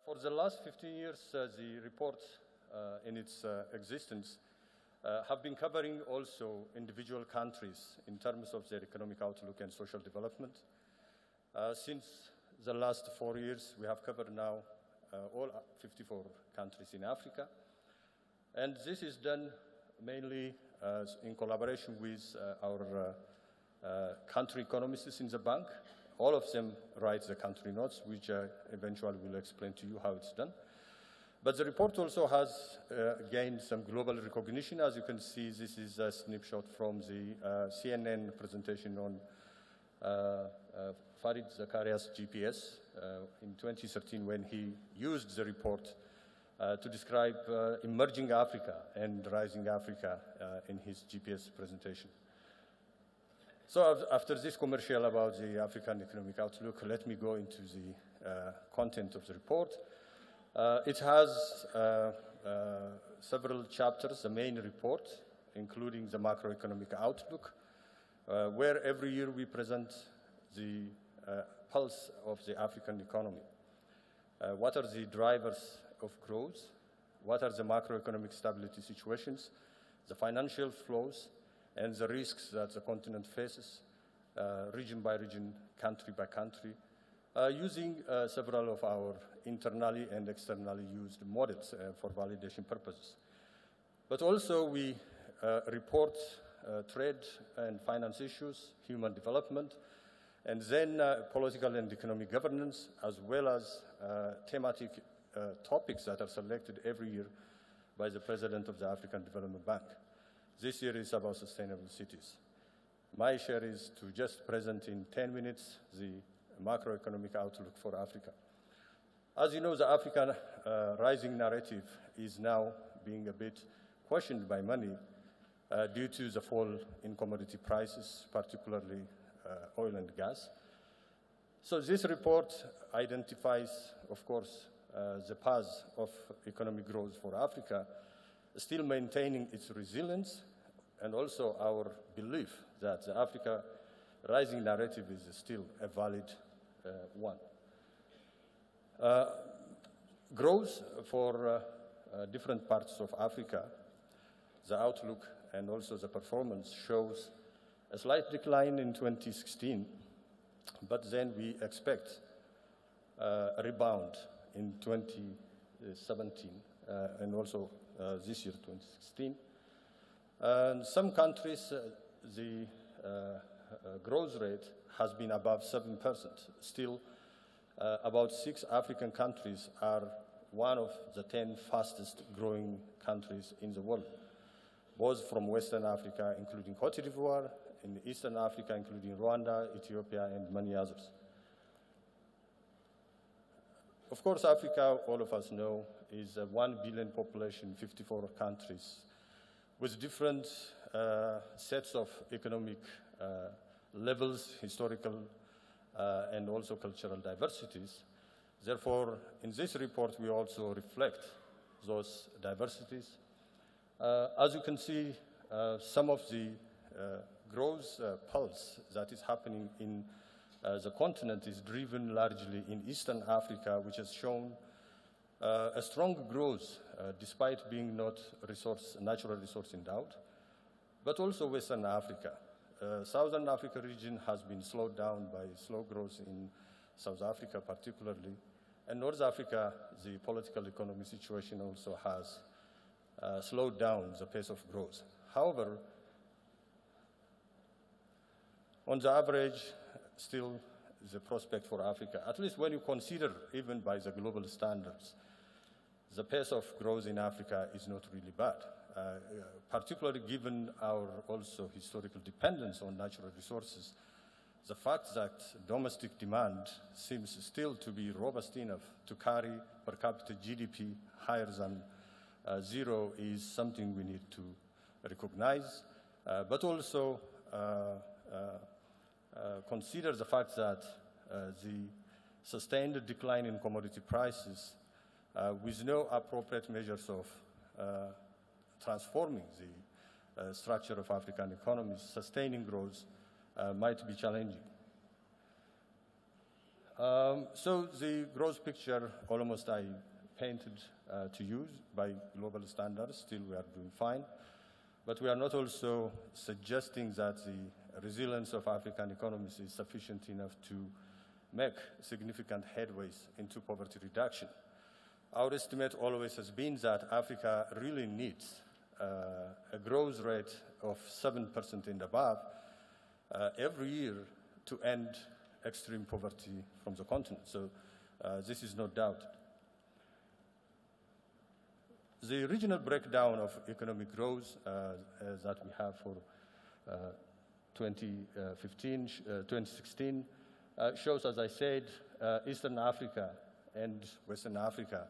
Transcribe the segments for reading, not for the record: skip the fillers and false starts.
For the last 15 years, the report in its existence have been covering also individual countries in terms of their economic outlook and social development. Since the last 4 years, we have covered now all 54 countries in Africa. And this is done mainly in collaboration with our country economists in the bank. All of them write the country notes, which eventually will explain to you how it's done. But the report also has gained some global recognition. As you can see, this is a snapshot from the CNN presentation on Fareed Zakaria's GPS in 2013 when he used the report to describe emerging Africa and rising Africa in his GPS presentation. So after this commercial about the African economic outlook, let me go into the content of the report. It has several chapters, the main report, including the macroeconomic outlook, where every year we present the pulse of the African economy. What are the drivers of growth? What are the macroeconomic stability situations, the financial flows, and the risks that the continent faces, region by region, country by country, using several of our internally and externally used models for validation purposes. But also we report trade and finance issues, human development, and then political and economic governance, as well as thematic topics that are selected every year by the President of the African Development Bank. This year is about sustainable cities. My share is to just present in 10 minutes the macroeconomic outlook for Africa. As you know, the African rising narrative is now being a bit questioned by many due to the fall in commodity prices, particularly oil and gas. So this report identifies, of course, the path of economic growth for Africa, still maintaining its resilience, and also our belief that the Africa rising narrative is still a valid one. Growth for different parts of Africa, the outlook and also the performance shows a slight decline in 2016, but then we expect a rebound in 2017 and also this year, 2016. In some countries, the growth rate has been above 7%. Still, about 6 African countries are one of the 10 fastest growing countries in the world, both from Western Africa, including Cote d'Ivoire, in Eastern Africa, including Rwanda, Ethiopia, and many others. Of course, Africa, all of us know, is a 1 billion population, 54 countries, with different sets of economic levels, historical and also cultural diversities. Therefore, in this report, we also reflect those diversities. As you can see, some of the growth pulse that is happening in the continent is driven largely in Eastern Africa, which has shown a strong growth despite being not natural resource endowed, but also Western Africa. Southern Africa region has been slowed down by slow growth in South Africa particularly, and North Africa, the political economic situation also has slowed down the pace of growth. However, on the average, still the prospect for Africa, at least when you consider even by the global standards, the pace of growth in Africa is not really bad, particularly given our also historical dependence on natural resources. The fact that domestic demand seems still to be robust enough to carry per capita GDP higher than zero is something we need to recognize, but also consider the fact that the sustained decline in commodity prices with no appropriate measures of transforming the structure of African economies, sustaining growth might be challenging. So the growth picture almost I painted to you by global standards. Still we are doing fine. But we are not also suggesting that the resilience of African economies is sufficient enough to make significant headways into poverty reduction. Our estimate always has been that Africa really needs a growth rate of 7% and above every year to end extreme poverty from the continent. So this is no doubt. The regional breakdown of economic growth that we have for 2016 shows, as I said, Eastern Africa and Western Africa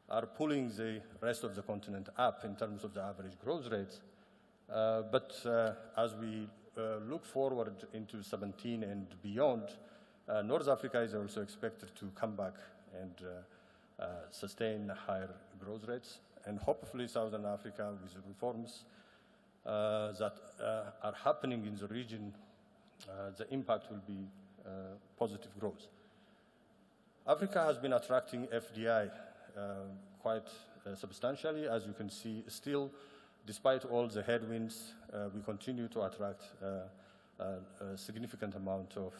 are pulling the rest of the continent up in terms of the average growth rates. But as we look forward into 17 and beyond, North Africa is also expected to come back and sustain higher growth rates. And hopefully Southern Africa, with the reforms that are happening in the region, the impact will be positive growth. Africa has been attracting FDI quite substantially. As you can see, still, despite all the headwinds, we continue to attract a significant amount of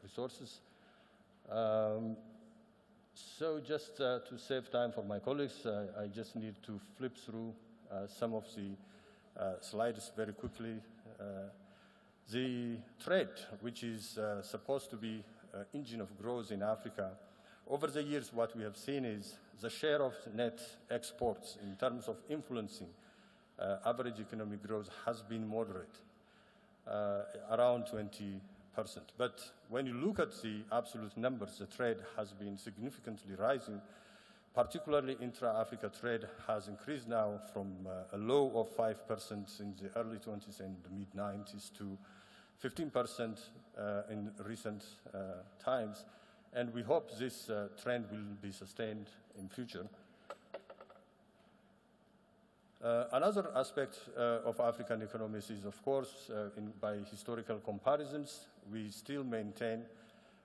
resources. So just to save time for my colleagues, I just need to flip through some of the slides very quickly. The trade, which is supposed to be an engine of growth in Africa, over the years what we have seen is the share of net exports in terms of influencing average economic growth has been moderate, around 20%. But when you look at the absolute numbers, the trade has been significantly rising. Particularly intra-Africa trade has increased now from a low of 5% in the early 20s and the mid-90s to 15% in recent times. And we hope this trend will be sustained in future. Another aspect of African economies is, of course, by historical comparisons, we still maintain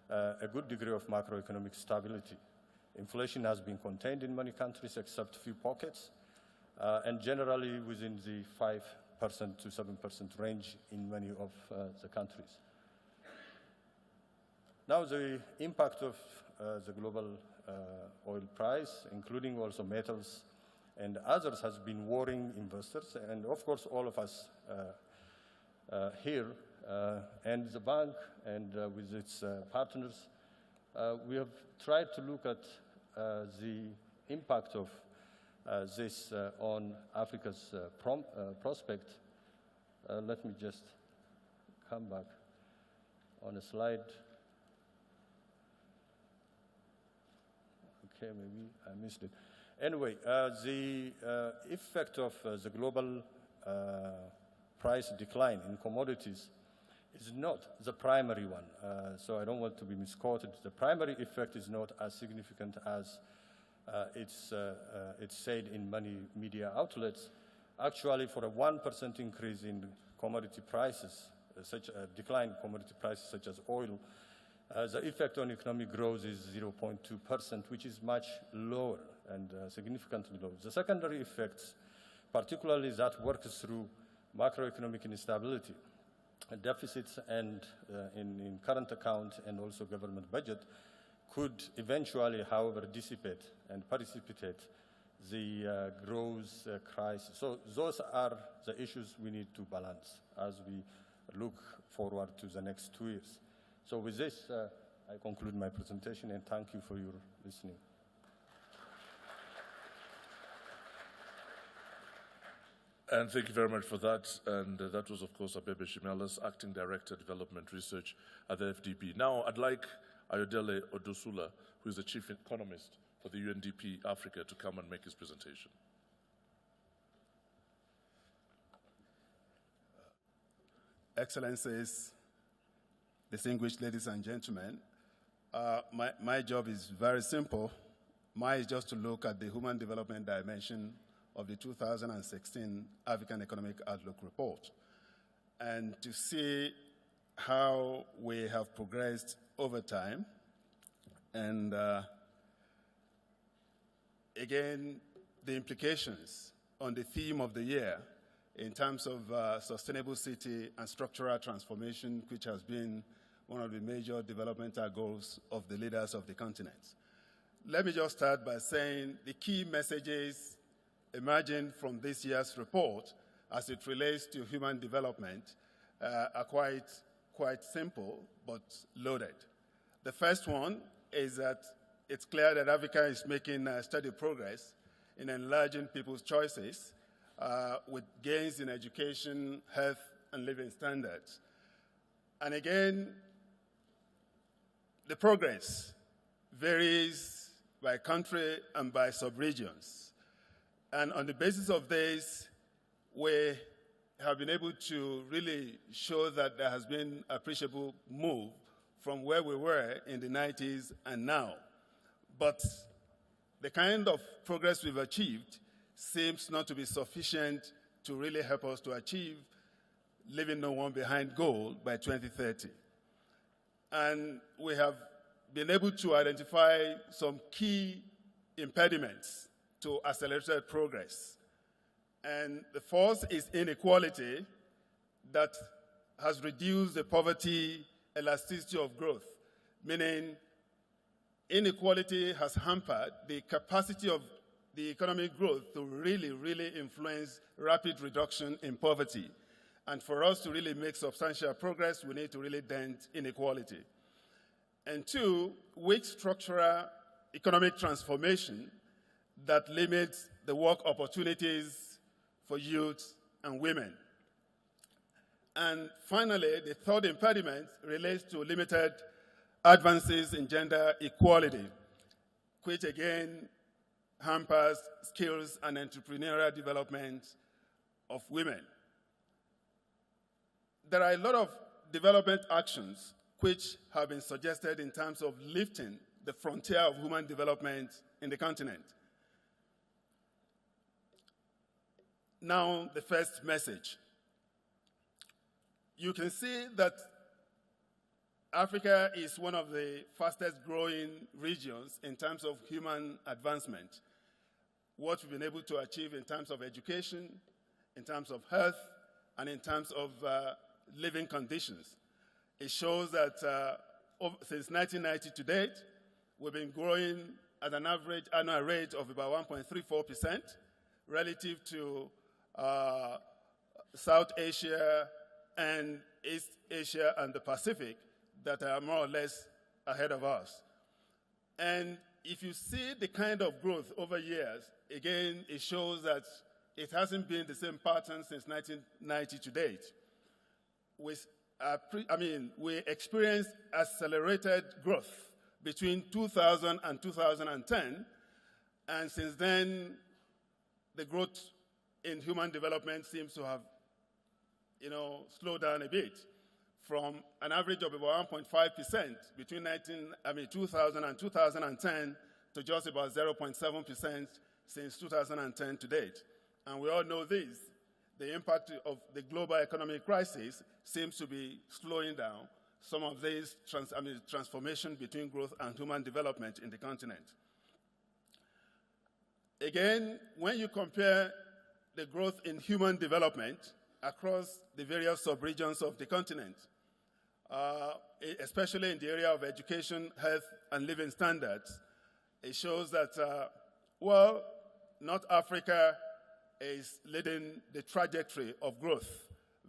a good degree of macroeconomic stability. Inflation has been contained in many countries except few pockets, and generally within the 5% to 7% range in many of the countries. Now the impact of the global oil price, including also metals and others, has been worrying investors, and of course all of us here, and the bank and with its partners, we have tried to look at the impact of this on Africa's prospect. Let me just come back on a slide. Okay, maybe I missed it. Anyway, the effect of the global price decline in commodities is not the primary one, so I don't want to be misquoted. The primary effect is not as significant as it's said in many media outlets. Actually, for a 1% increase in commodity prices, such a decline in commodity prices such as oil, the effect on economic growth is 0.2%, which is much lower and significantly lower. The secondary effects, particularly that works through macroeconomic instability, deficits and in current account and also government budget, could eventually, however, dissipate and precipitate the growth crisis. So those are the issues we need to balance as we look forward to the next 2 years. So with this, I conclude my presentation and thank you for your listening. And thank you very much for that. And that was, of course, Abebe Shimelis, Acting Director, Development Research at the FDB. Now, I'd like Ayodele Odosula, who is the Chief Economist for the UNDP Africa, to come and make his presentation. Excellencies, distinguished ladies and gentlemen, my job is very simple. Mine is just to look at the human development dimension of the 2016 African Economic Outlook Report and to see how we have progressed over time. And again, the implications on the theme of the year in terms of sustainable city and structural transformation, which has been one of the major developmental goals of the leaders of the continent. Let me just start by saying the key messages emerging from this year's report as it relates to human development are quite simple but loaded. The first one is that it's clear that Africa is making steady progress in enlarging people's choices with gains in education, health, and living standards. And again, the progress varies by country and by sub-regions. And on the basis of this, we have been able to really show that there has been appreciable move from where we were in the 90s and now. But the kind of progress we've achieved seems not to be sufficient to really help us to achieve leaving no one behind goal by 2030. And we have been able to identify some key impediments to accelerated progress. And the first is inequality that has reduced the poverty elasticity of growth, meaning inequality has hampered the capacity of the economic growth to really influence rapid reduction in poverty. And for us to really make substantial progress, we need to really dent inequality. And two, weak structural economic transformation that limits the work opportunities for youth and women. And finally, the third impediment relates to limited advances in gender equality, which again hampers skills and entrepreneurial development of women. There are a lot of development actions which have been suggested in terms of lifting the frontier of human development in the continent. Now, the first message. You can see that Africa is one of the fastest growing regions in terms of human advancement. What we've been able to achieve in terms of education, in terms of health, and in terms of living conditions. It shows that since 1990 to date, we've been growing at an average annual rate of about 1.34% relative to South Asia and East Asia and the Pacific that are more or less ahead of us. And if you see the kind of growth over years, again, it shows that it hasn't been the same pattern since 1990 to date. We experienced accelerated growth between 2000 and 2010, and since then, the growth in human development seems to have, slowed down a bit from an average of about 1.5% between 2000 and 2010 to just about 0.7% since 2010 to date. And we all know this. The impact of the global economic crisis seems to be slowing down some of this transformation between growth and human development in the continent. Again, when you compare the growth in human development across the various sub-regions of the continent, especially in the area of education, health, and living standards, it shows that, North Africa is leading the trajectory of growth,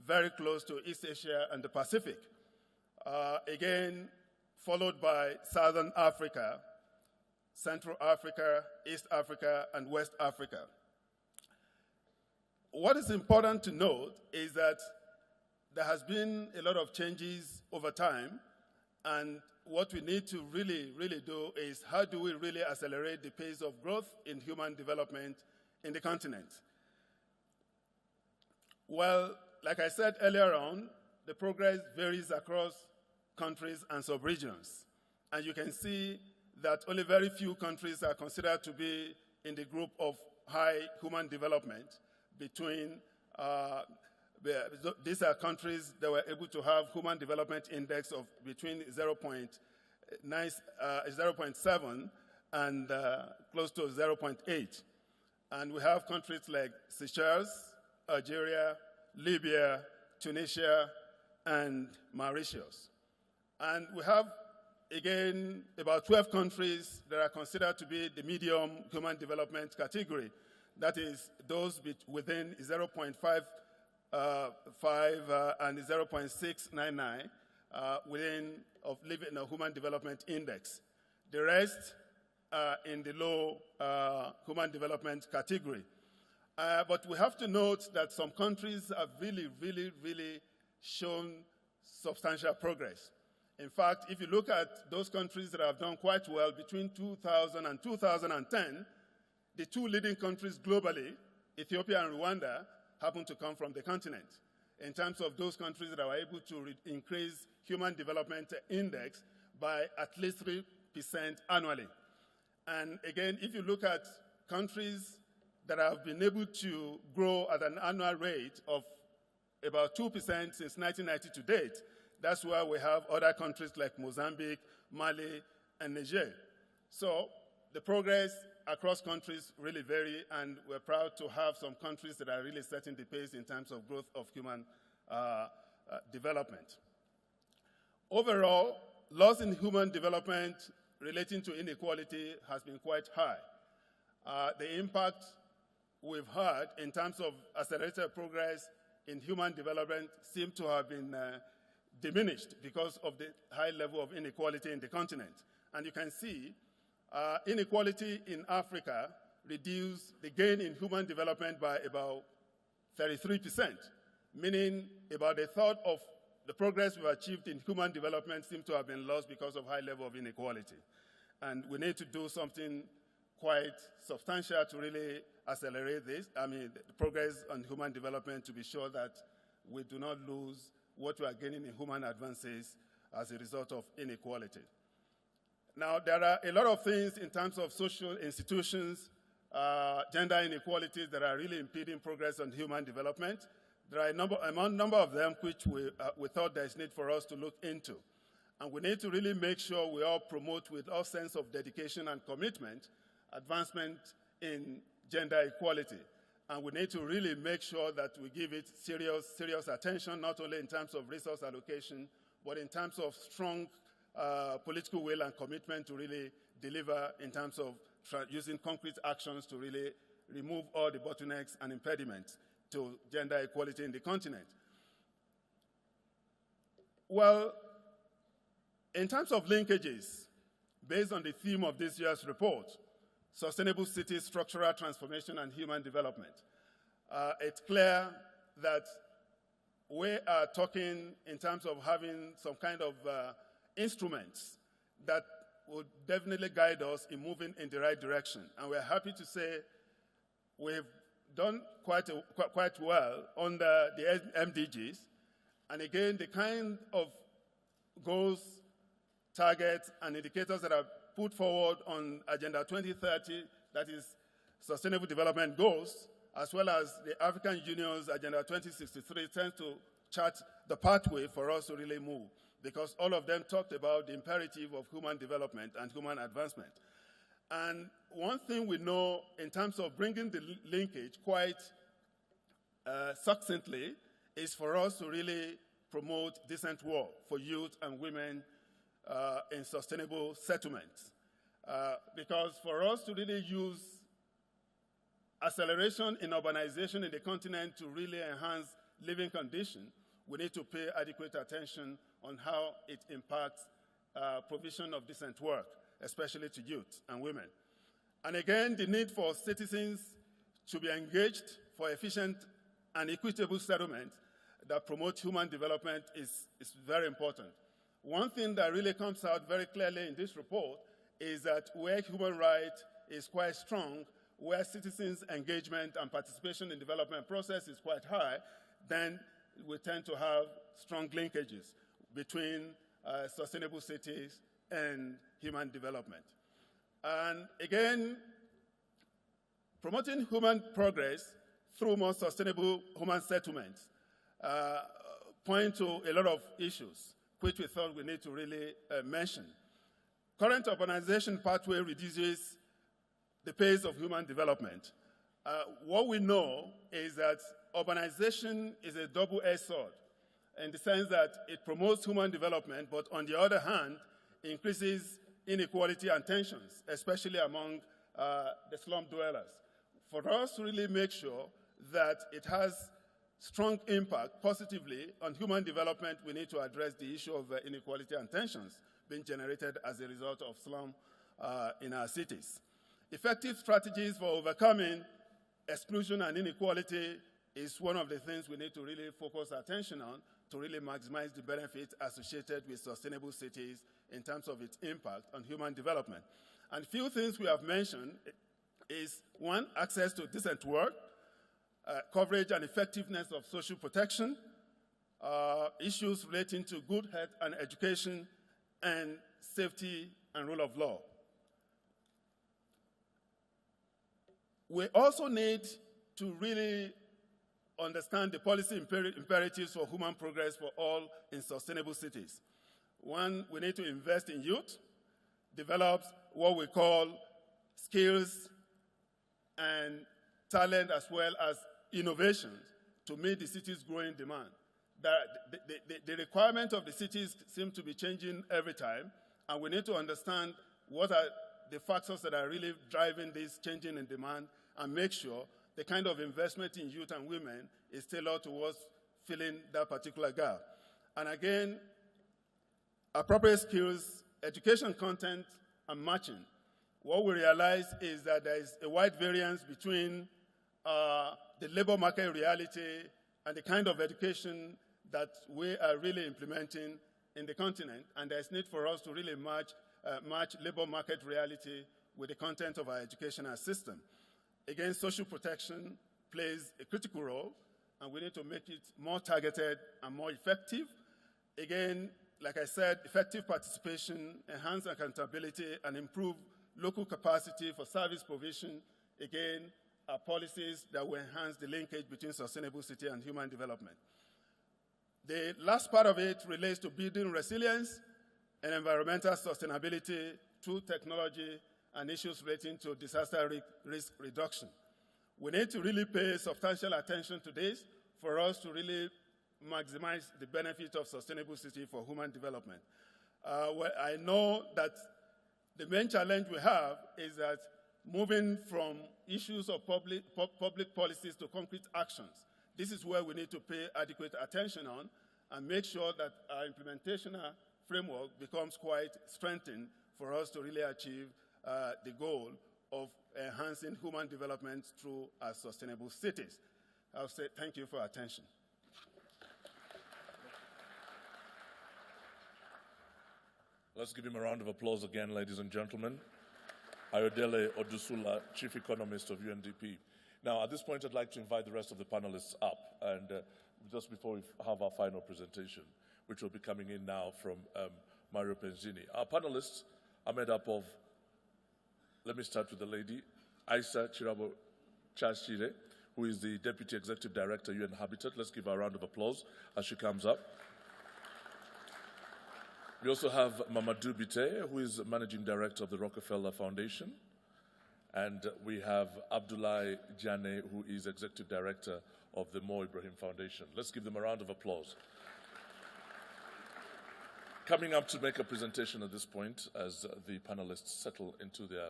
very close to East Asia and the Pacific. Again, followed by Southern Africa, Central Africa, East Africa, and West Africa. What is important to note is that there has been a lot of changes over time, and what we need to really do is how do we really accelerate the pace of growth in human development in the continent? Well, like I said earlier on, the progress varies across countries and sub-regions. And you can see that only very few countries are considered to be in the group of high human development. These are countries that were able to have human development index of between 0.7 and close to 0.8. And we have countries like Seychelles, Algeria, Libya, Tunisia, and Mauritius. And we have, again, about 12 countries that are considered to be the medium human development category. That is, those within 0.55 and 0.699 within of living a human development index. The rest in the low human development category. But we have to note that some countries have really shown substantial progress. In fact, if you look at those countries that have done quite well between 2000 and 2010, the two leading countries globally, Ethiopia and Rwanda, happen to come from the continent. In terms of those countries that are able to increase human development index by at least 3% annually. And again, if you look at countries that have been able to grow at an annual rate of about 2% since 1990 to date, that's why we have other countries like Mozambique, Mali, and Niger. So the progress across countries really vary, and we're proud to have some countries that are really setting the pace in terms of growth of human development. Overall, loss in human development relating to inequality has been quite high. The impact we've had in terms of accelerated progress in human development seems to have been diminished because of the high level of inequality in the continent. And you can see inequality in Africa reduced the gain in human development by about 33%, meaning about a third of the progress we've achieved in human development seems to have been lost because of high level of inequality. And we need to do something quite substantial to really accelerate this. The progress on human development to be sure that we do not lose what we are gaining in human advances as a result of inequality. Now, there are a lot of things in terms of social institutions, gender inequalities that are really impeding progress on human development. There are a number of them which we thought there is need for us to look into. And we need to really make sure we all promote with all sense of dedication and commitment advancement in gender equality. And we need to really make sure that we give it serious attention, not only in terms of resource allocation, but in terms of strong political will and commitment to really deliver in terms of using concrete actions to really remove all the bottlenecks and impediments to gender equality in the continent. Well, in terms of linkages, based on the theme of this year's report, Sustainable Cities, Structural Transformation and Human Development, it's clear that we are talking in terms of having some kind of instruments that would definitely guide us in moving in the right direction. And we're happy to say we've done quite well under the MDGs. And again, the kind of goals, targets, and indicators that are put forward on Agenda 2030, that is Sustainable Development Goals, as well as the African Union's Agenda 2063, tend to chart the pathway for us to really move, because all of them talked about the imperative of human development and human advancement. And one thing we know in terms of bringing the linkage quite succinctly is for us to really promote decent work for youth and women in sustainable settlements. Because for us to really use acceleration in urbanization in the continent to really enhance living conditions, we need to pay adequate attention on how it impacts provision of decent work, especially to youth and women. And again, the need for citizens to be engaged for efficient and equitable settlement that promote human development is very important. One thing that really comes out very clearly in this report is that where human rights is quite strong, where citizens' engagement and participation in development process is quite high, then we tend to have strong linkages between sustainable cities and human development. And again, promoting human progress through more sustainable human settlements point to a lot of issues, which we thought we need to really mention. Current urbanization pathway reduces the pace of human development. What we know is that urbanization is a double-edged sword in the sense that it promotes human development, but on the other hand, increases inequality and tensions, especially among the slum dwellers. For us to really make sure that it has strong impact positively on human development, we need to address the issue of inequality and tensions being generated as a result of slum in our cities. Effective strategies for overcoming exclusion and inequality is one of the things we need to really focus attention on to really maximize the benefits associated with sustainable cities in terms of its impact on human development. And few things we have mentioned is, one, access to decent work, coverage and effectiveness of social protection, issues relating to good health and education, and safety and rule of law. We also need to really understand the policy imperatives for human progress for all in sustainable cities. One, we need to invest in youth, develop what we call skills and talent as well as innovations to meet the city's growing demand. The requirement of the cities seem to be changing every time, and we need to understand what are the factors that are really driving this changing in demand and make sure the kind of investment in youth and women is tailored towards filling that particular gap. And again, appropriate skills, education content, and matching. What we realize is that there is a wide variance between the labor market reality and the kind of education that we are really implementing in the continent, and there's need for us to really match labor market reality with the content of our educational system. Again, social protection plays a critical role, and we need to make it more targeted and more effective. Again, like I said, effective participation, enhance accountability, and improve local capacity for service provision, again, are policies that will enhance the linkage between sustainable city and human development. The last part of it relates to building resilience and environmental sustainability through technology and issues relating to disaster risk reduction. We need to really pay substantial attention to this for us to really maximize the benefit of sustainable city for human development. Well, I know that the main challenge we have is that moving from issues of public policies to concrete actions. This is where we need to pay adequate attention on and make sure that our implementation framework becomes quite strengthened for us to really achieve the goal of enhancing human development through our sustainable cities. I'll say thank you for your attention. Let's give him a round of applause again, ladies and gentlemen. Ayodele Odusula, Chief Economist of UNDP. Now, at this point, I'd like to invite the rest of the panelists up, and just before we have our final presentation, which will be coming in now from Mario Penzini. Our panelists are made up of, let me start with the lady, Aisha Chirabo Chashire, who is the Deputy Executive Director, UN Habitat. Let's give her a round of applause as she comes up. We also have Mamadou Bite, who is Managing Director of the Rockefeller Foundation. And we have Abdoulaye Diane, who is Executive Director of the Mo Ibrahim Foundation. Let's give them a round of applause. Coming up to make a presentation at this point, as the panelists settle into their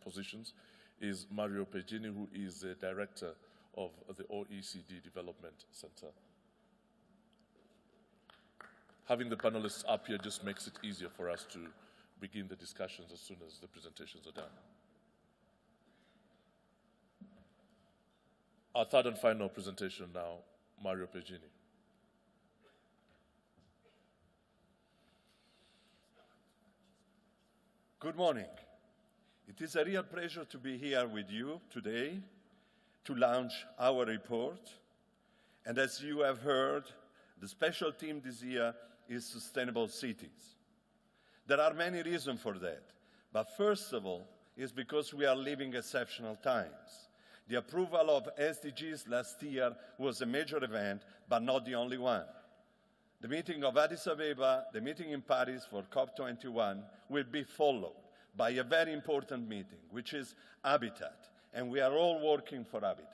positions, is Mario Penzini, who is the Director of the OECD Development Center. Having the panelists up here just makes it easier for us to begin the discussions as soon as the presentations are done. Our third and final presentation now, Mario Penzini. Good morning. It is a real pleasure to be here with you today to launch our report. And as you have heard, the special theme this year is sustainable cities. There are many reasons for that, but first of all, is because we are living exceptional times. The approval of SDGs last year was a major event, but not the only one. The meeting of Addis Ababa, the meeting in Paris for COP21, will be followed by a very important meeting, which is Habitat, and we are all working for Habitat.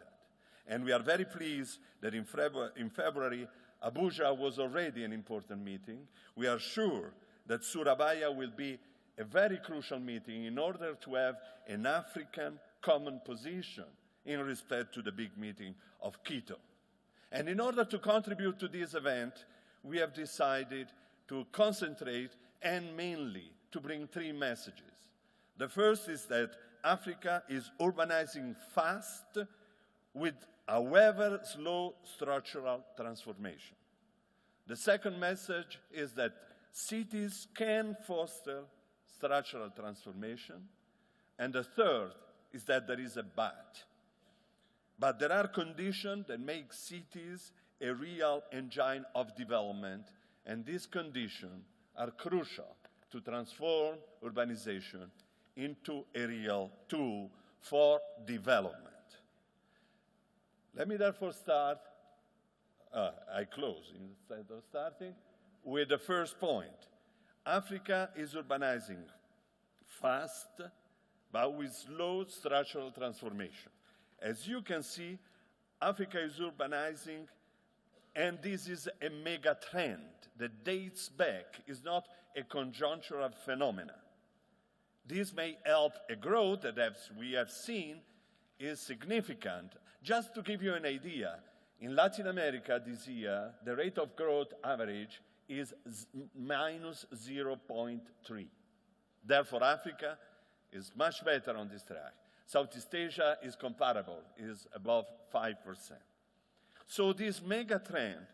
And we are very pleased that in February, Abuja was already an important meeting. We are sure that Surabaya will be a very crucial meeting in order to have an African common position in respect to the big meeting of Quito. And in order to contribute to this event, we have decided to concentrate and mainly to bring three messages. The first is that Africa is urbanizing fast with, however, slow structural transformation. The second message is that cities can foster structural transformation. And the third is that there is a but. But there are conditions that make cities a real engine of development, and these conditions are crucial to transform urbanization into a real tool for development. Let me therefore start, I close instead of starting, with the first point. Africa is urbanizing fast, but with slow structural transformation. As you can see, Africa is urbanizing, and this is a mega trend that dates back. It's not a conjunctural phenomenon. This may help a growth that, as we have seen, is significant. Just to give you an idea, in Latin America this year, the rate of growth average is minus 0.3. Therefore, Africa is much better on this track. Southeast Asia is comparable, is above 5%. So this mega trend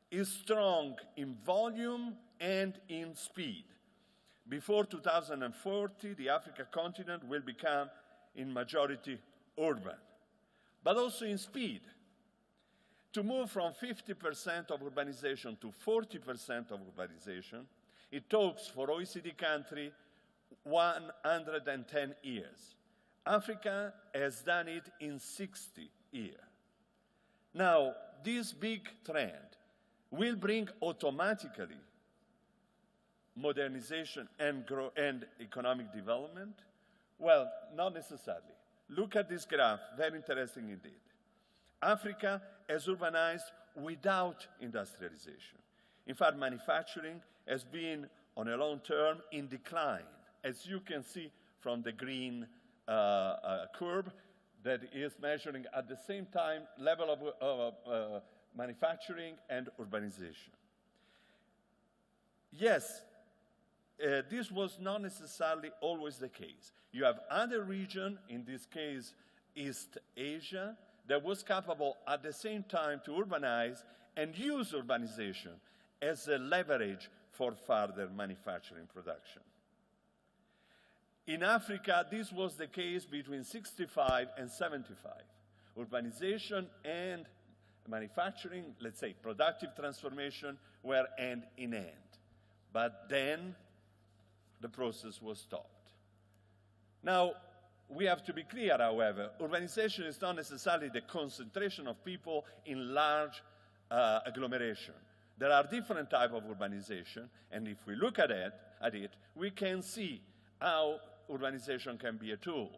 is strong in volume and in speed. Before 2040, the African continent will become in majority urban, but also in speed. To move from 50% of urbanization to 40% of urbanization, it takes for OECD country 110 years. Africa has done it in 60 years. Now, this big trend will bring automatically modernization and economic development? Well, not necessarily. Look at this graph, very interesting indeed. Africa has urbanized without industrialization. In fact, manufacturing has been, on a long term, in decline, as you can see from the green curve that is measuring at the same time level of manufacturing and urbanization. Yes, this was not necessarily always the case. You have other regions, in this case East Asia, that was capable at the same time to urbanize and use urbanization as a leverage for further manufacturing production. In Africa, this was the case between 65 and 75. Urbanization and manufacturing, let's say productive transformation, were hand in hand. But then the process was stopped. Now, we have to be clear, however, urbanization is not necessarily the concentration of people in large agglomeration. There are different types of urbanization, and if we look at it, we can see how urbanization can be a tool.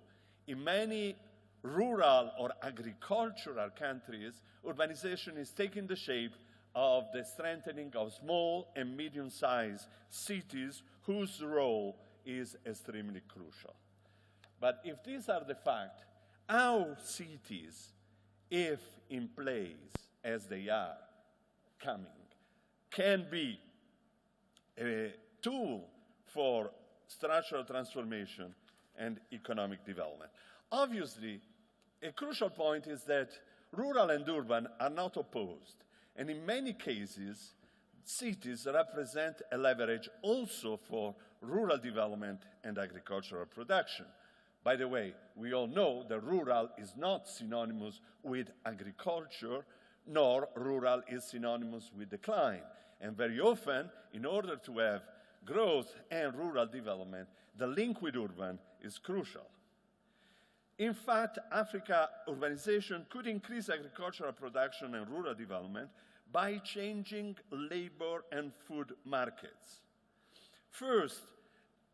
In many rural or agricultural countries, urbanization is taking the shape of the strengthening of small and medium-sized cities whose role is extremely crucial. But if these are the facts, how cities, if in place as they are coming, can be a tool for structural transformation and economic development? Obviously, a crucial point is that rural and urban are not opposed. And in many cases, cities represent a leverage also for rural development and agricultural production. By the way, we all know that rural is not synonymous with agriculture, nor rural is synonymous with decline. And very often, in order to have growth and rural development, the link with urban is crucial. In fact, Africa urbanization could increase agricultural production and rural development by changing labor and food markets. First,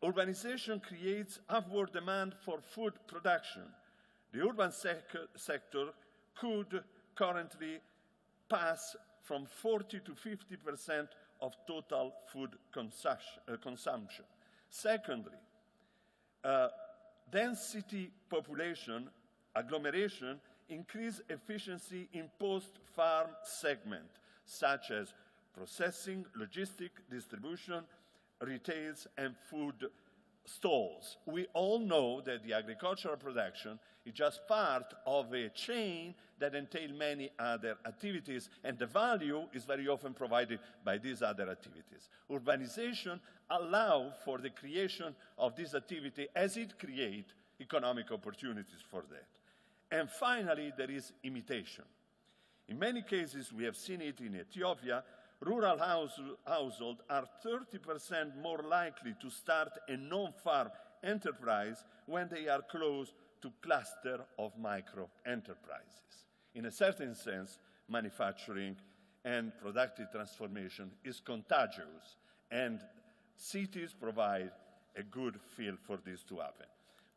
urbanization creates upward demand for food production. The urban sector could currently pass from 40 to 50% of total food consumption. Secondly, density population, agglomeration, increase efficiency in post-farm segment, such as processing, logistic, distribution, retails, and food stalls. We all know that the agricultural production is just part of a chain that entails many other activities, and the value is very often provided by these other activities. Urbanization allows for the creation of this activity as it creates economic opportunities for that. And finally, there is imitation. In many cases, we have seen it in Ethiopia, rural households are 30% more likely to start a non-farm enterprise when they are close to cluster of micro-enterprises. In a certain sense, manufacturing and productive transformation is contagious, and cities provide a good field for this to happen.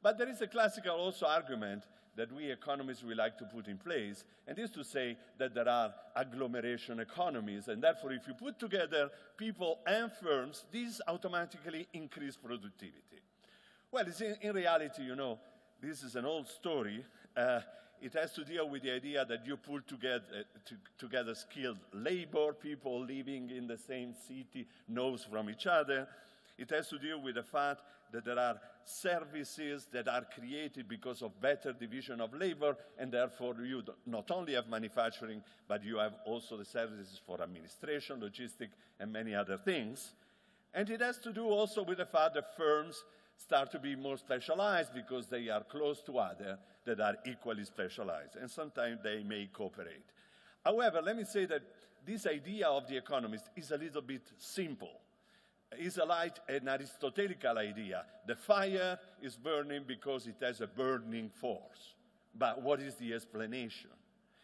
But there is a classical also argument that we economists will like to put in place, and is to say that there are agglomeration economies, and therefore if you put together people and firms, these automatically increase productivity. Well, in reality, you know, this is an old story. It has to deal with the idea that you put together skilled labor, people living in the same city knows from each other. It has to deal with the fact that there are services that are created because of better division of labor, and therefore you not only have manufacturing, but you have also the services for administration, logistics, and many other things. And it has to do also with the fact that firms start to be more specialized because they are close to others that are equally specialized, and sometimes they may cooperate. However, let me say that this idea of the economist is a little bit simple. It's like an Aristotelical idea. The fire is burning because it has a burning force. But what is the explanation?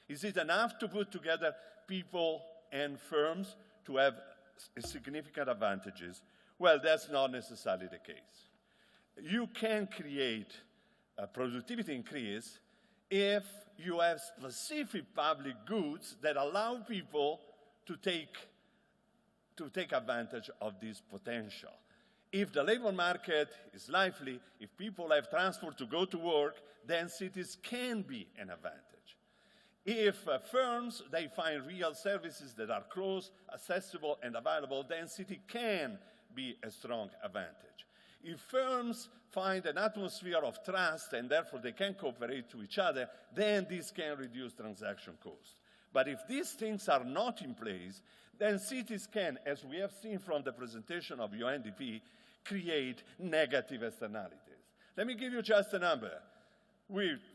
Is it enough to put together people and firms to have significant advantages? Well, that's not necessarily the case. You can create a productivity increase if you have specific public goods that allow people to take advantage of this potential. If the labor market is lively, if people have transport to go to work, then cities can be an advantage. If firms, they find real services that are close, accessible, and available, then city can be a strong advantage. If firms find an atmosphere of trust and therefore they can cooperate to each other, then this can reduce transaction costs. But if these things are not in place, then cities can, as we have seen from the presentation of UNDP, create negative externalities. Let me give you just a number.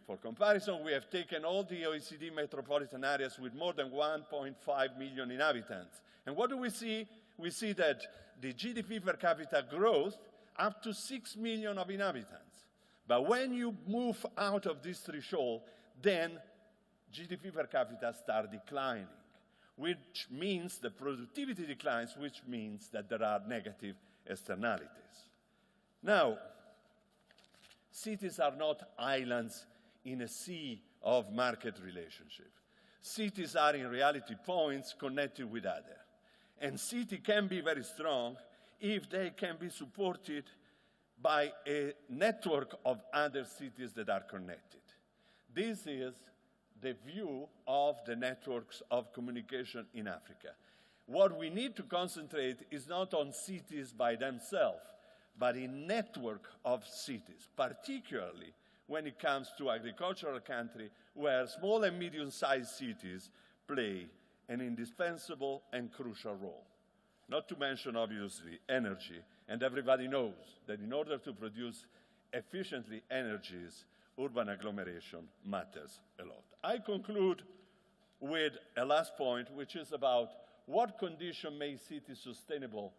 For comparison, we have taken all the OECD metropolitan areas with more than 1.5 million inhabitants. And what do we see? We see that the GDP per capita growth up to 6 million of inhabitants. But when you move out of this threshold, then GDP per capita start declining, which means the productivity declines, which means that there are negative externalities. Now, cities are not islands in a sea of market relationships. Cities are in reality points connected with others. And city can be very strong if they can be supported by a network of other cities that are connected. This is the view of the networks of communication in Africa. What we need to concentrate is not on cities by themselves, but a network of cities, particularly when it comes to agricultural country, where small and medium-sized cities play an indispensable and crucial role. Not to mention, obviously, energy. And everybody knows that in order to produce efficiently energies, urban agglomeration matters a lot. I conclude with a last point, which is about what condition make cities sustainable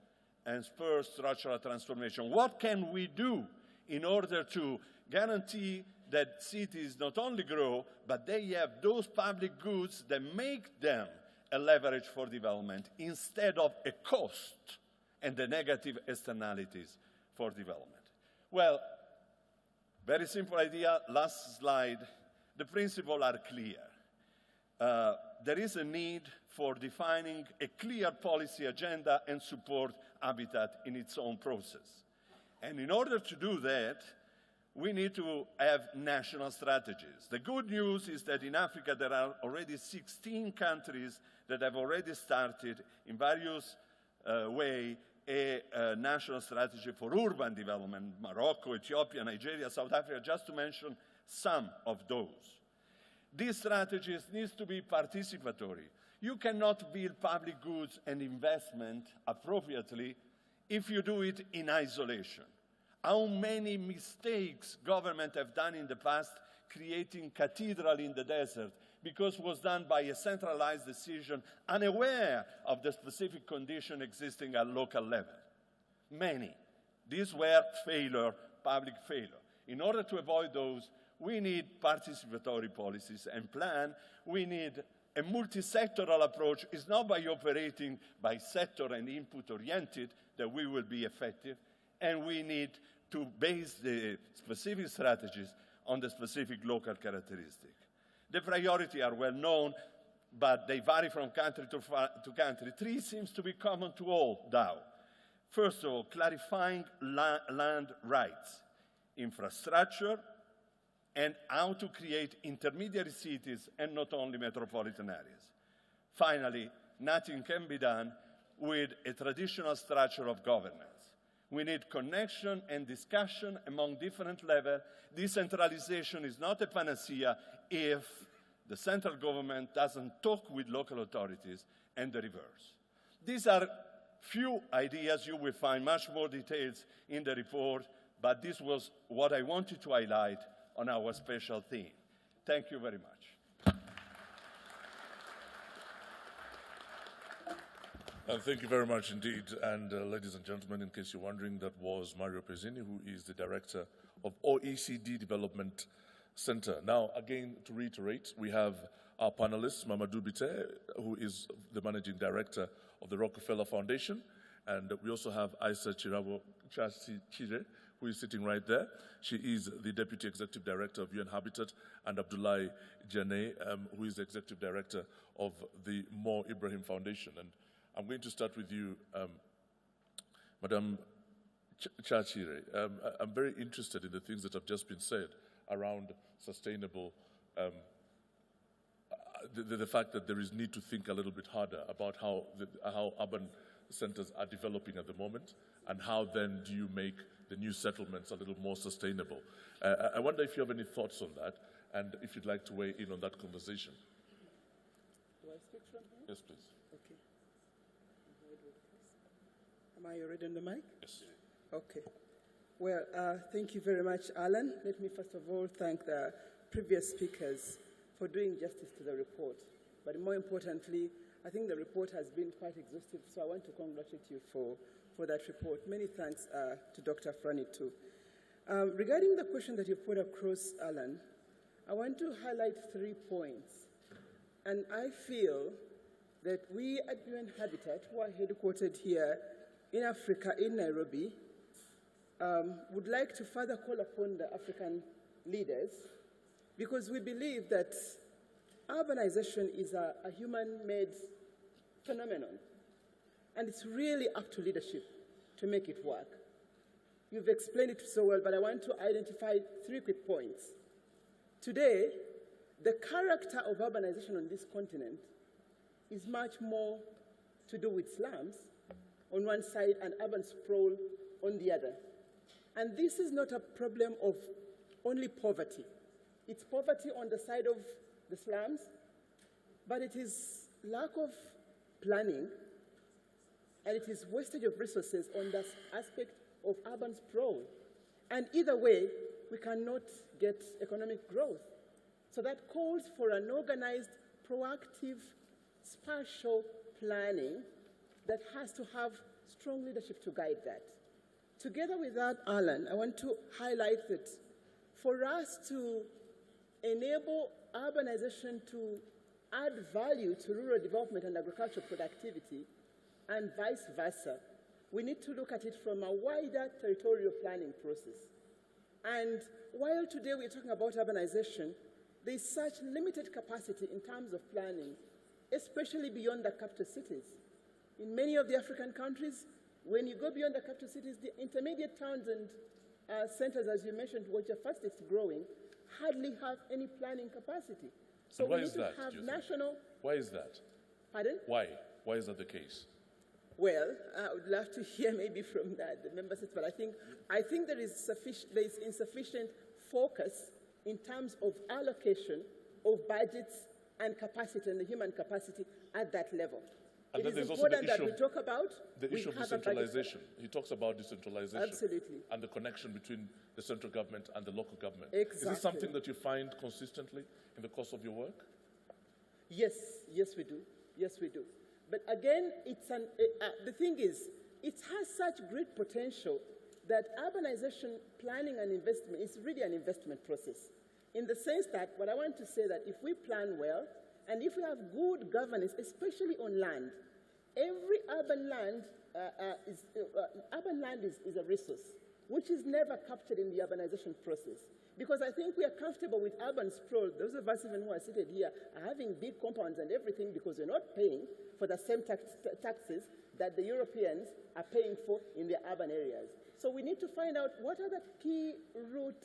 and spur structural transformation. What can we do in order to guarantee that cities not only grow, but they have those public goods that make them a leverage for development instead of a cost and the negative externalities for development. Well, very simple idea, last slide. The principles are clear. There is a need for defining a clear policy agenda and support habitat in its own process. And in order to do that, we need to have national strategies. The good news is that in Africa there are already 16 countries that have already started in various ways a national strategy for urban development, Morocco, Ethiopia, Nigeria, South Africa, just to mention some of those. These strategies need to be participatory. You cannot build public goods and investment appropriately if you do it in isolation. How many mistakes governments have done in the past creating cathedral in the desert because it was done by a centralized decision unaware of the specific condition existing at local level. Many. These were failure, public failure. In order to avoid those, we need participatory policies and plan. We need a multi-sectoral approach. It's not by operating by sector and input-oriented that we will be effective, and we need to base the specific strategies on the specific local characteristics. The priorities are well known, but they vary from country to country. Three seems to be common to all now. First of all, clarifying land rights, infrastructure, and how to create intermediary cities and not only metropolitan areas. Finally, nothing can be done with a traditional structure of governance. We need connection and discussion among different levels. Decentralization is not a panacea if the central government doesn't talk with local authorities and the reverse. These are few ideas. You will find much more details in the report, but this was what I wanted to highlight on our special theme. Thank you very much. Thank you very much indeed. And ladies and gentlemen, in case you're wondering, that was Mario Pezzini, who is the director of OECD Development Center. Now, again, to reiterate, we have our panelists, Mamadou Biteye, who is the managing director of the Rockefeller Foundation, and we also have Aissa Chirabo Chire, who is sitting right there. She is the Deputy Executive Director of UN Habitat, and Abdoulaye Diané, who is the Executive Director of the Mo Ibrahim Foundation. And I'm going to start with you, Madame Chachire. I'm very interested in the things that have just been said around sustainable, the fact that there is need to think a little bit harder about how urban centers are developing at the moment, and how then do you make the new settlements a little more sustainable. I wonder if you have any thoughts on that, and if you'd like to weigh in on that conversation. Do I speak from here? Yes, please. Okay. Am I already on the mic? Yes. Okay. Well, thank you very much, Alan. Let me first of all thank the previous speakers for doing justice to the report. But more importantly, I think the report has been quite exhaustive, so I want to congratulate you for that report. Many thanks to Dr. Frani, too. Regarding the question that you put across, Alan, I want to highlight 3 points. And I feel that we at UN Habitat, who are headquartered here in Africa, in Nairobi, would like to further call upon the African leaders, because we believe that urbanization is a human-made phenomenon, and it's really up to leadership to make it work. You've explained it so well, but I want to identify 3 quick points. Today, the character of urbanization on this continent is much more to do with slums on one side and urban sprawl on the other. And this is not a problem of only poverty. It's poverty on the side of the slums, but it is lack of planning, and it is wastage of resources on the aspect of urban sprawl. And either way, we cannot get economic growth. So that calls for an organized, proactive, spatial planning that has to have strong leadership to guide that. Together with that, Alan, I want to highlight that for us to enable urbanization to add value to rural development and agricultural productivity, and vice versa, we need to look at it from a wider territorial planning process. And while today we're talking about urbanization, there's such limited capacity in terms of planning, especially beyond the capital cities. In many of the African countries, when you go beyond the capital cities, the intermediate towns and centers, as you mentioned, which are fastest growing, hardly have any planning capacity. So And why we need is to that, have do you think? national. Why is that? Pardon? Why? Why is that the case? Well, I would love to hear maybe from the member states, but I think there is insufficient focus in terms of allocation of budgets and capacity and the human capacity at that level. And It then is there's also the important that issue we of- talk about The we issue of have a budget for that. decentralization. He talks about decentralization. Absolutely. And the connection between the central government and the local government. Is Exactly. this something that you find consistently in the course of your work? Yes, yes, we do. Yes, we do. But again, the thing is, it has such great potential that urbanization planning and investment is really an investment process. In the sense that, what I want to say that if we plan well, and if we have good governance, especially on land, every urban land is a resource, which is never captured in the urbanization process. Because I think we are comfortable with urban sprawl. Those of us even who are seated here are having big compounds and everything because we're not paying for the same taxes that the Europeans are paying for in their urban areas. So we need to find out what are the key root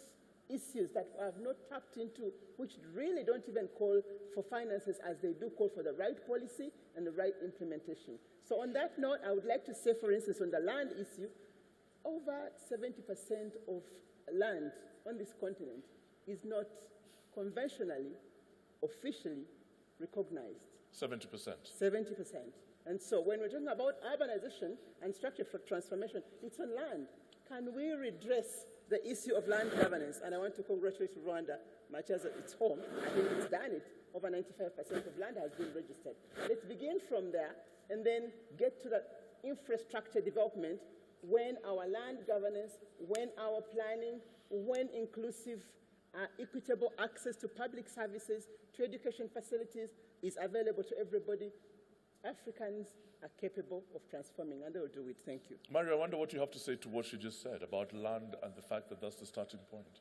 issues that we have not tapped into, which really don't even call for finances as they do call for the right policy and the right implementation. So on that note, I would like to say, for instance, on the land issue, over 70% of land on this continent is not conventionally, officially recognized. 70%. 70%. And so when we're talking about urbanization and structure for transformation, it's on land. Can we redress the issue of land governance? And I want to congratulate Rwanda, much as it's home. I think it's done it. Over 95% of land has been registered. Let's begin from there and then get to the infrastructure development when our land governance, when our planning, when inclusive, equitable access to public services, to education facilities is available to everybody. Africans are capable of transforming, and they will do it. Thank you. Mario, I wonder what you have to say to what she just said about land and the fact that that's the starting point.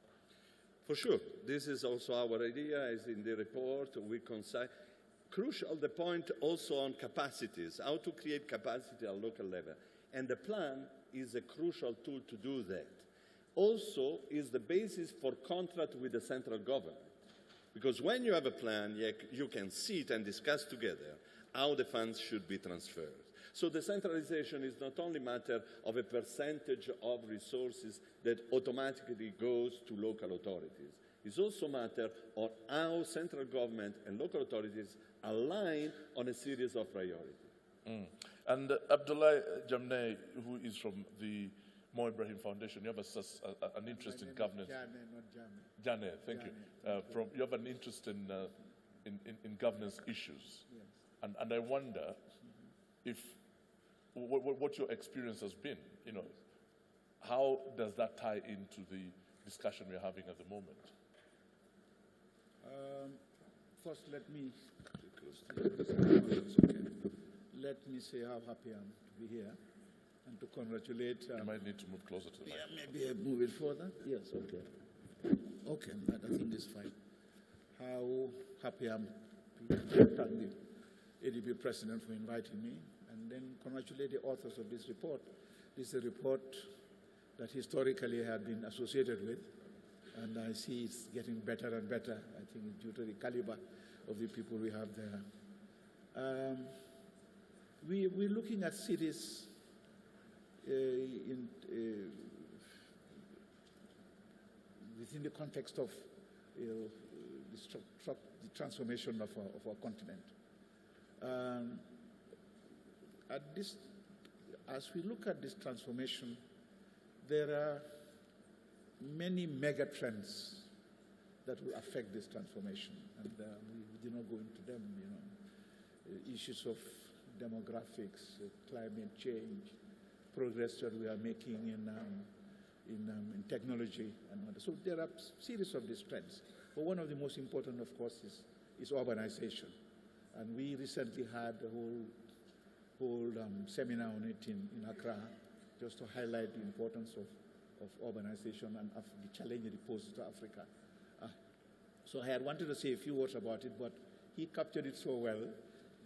For sure. This is also our idea, as in the report, we consider crucial the point also on capacities, how to create capacity at local level. And the plan is a crucial tool to do that. Also is the basis for contract with the central government. Because when you have a plan, you can sit and discuss together how the funds should be transferred. So decentralization is not only a matter of a percentage of resources that automatically goes to local authorities. It's also a matter of how central government and local authorities align on a series of priorities. And Abdullah Jamneh, who is from the Mo Ibrahim Foundation, you have an interest in governance. Jamneh, thank you. You have an interest in governance issues. Yes. And I wonder if what your experience has been, how does that tie into the discussion we're having at the moment? First, let me say how happy I am to be here and to congratulate. You might need to move closer to the mic. Maybe I move it further. Yes, okay. Okay, I think it's fine. How happy I am to thank the ADB president for inviting me, and then congratulate the authors of this report. This is a report that historically had been associated with, and I see it's getting better and better, I think, due to the caliber of the people we have there. We're looking at cities within the context of the transformation of our continent. As we look at this transformation, there are many mega trends that will affect this transformation, and we did not go into them. Issues of demographics, climate change, progress that we are making in technology. So there are a series of these trends. But one of the most important, of course, is urbanization. And we recently had a whole seminar on it in Accra, just to highlight the importance of urbanization and the challenge it poses to Africa. So I had wanted to say a few words about it, but he captured it so well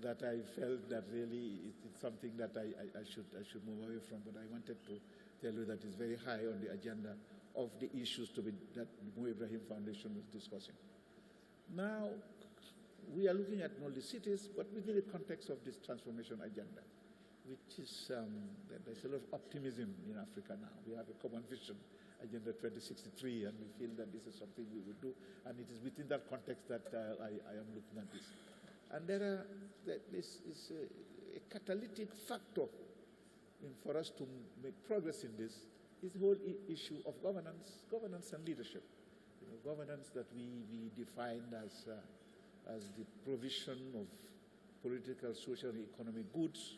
that I felt that really it's something that I should move away from. But I wanted to tell you that it's very high on the agenda of the issues that the Mo Ibrahim Foundation was discussing. Now, we are looking at not only cities, but within the context of this transformation agenda, which is, there's a lot of optimism in Africa now. We have a common vision, Agenda 2063, and we feel that this is something we will do. And it is within that context that I am looking at this. And this is a catalytic factor for us to make progress in this is the whole issue of governance and leadership. Governance that we defined as the provision of political, social, and economic goods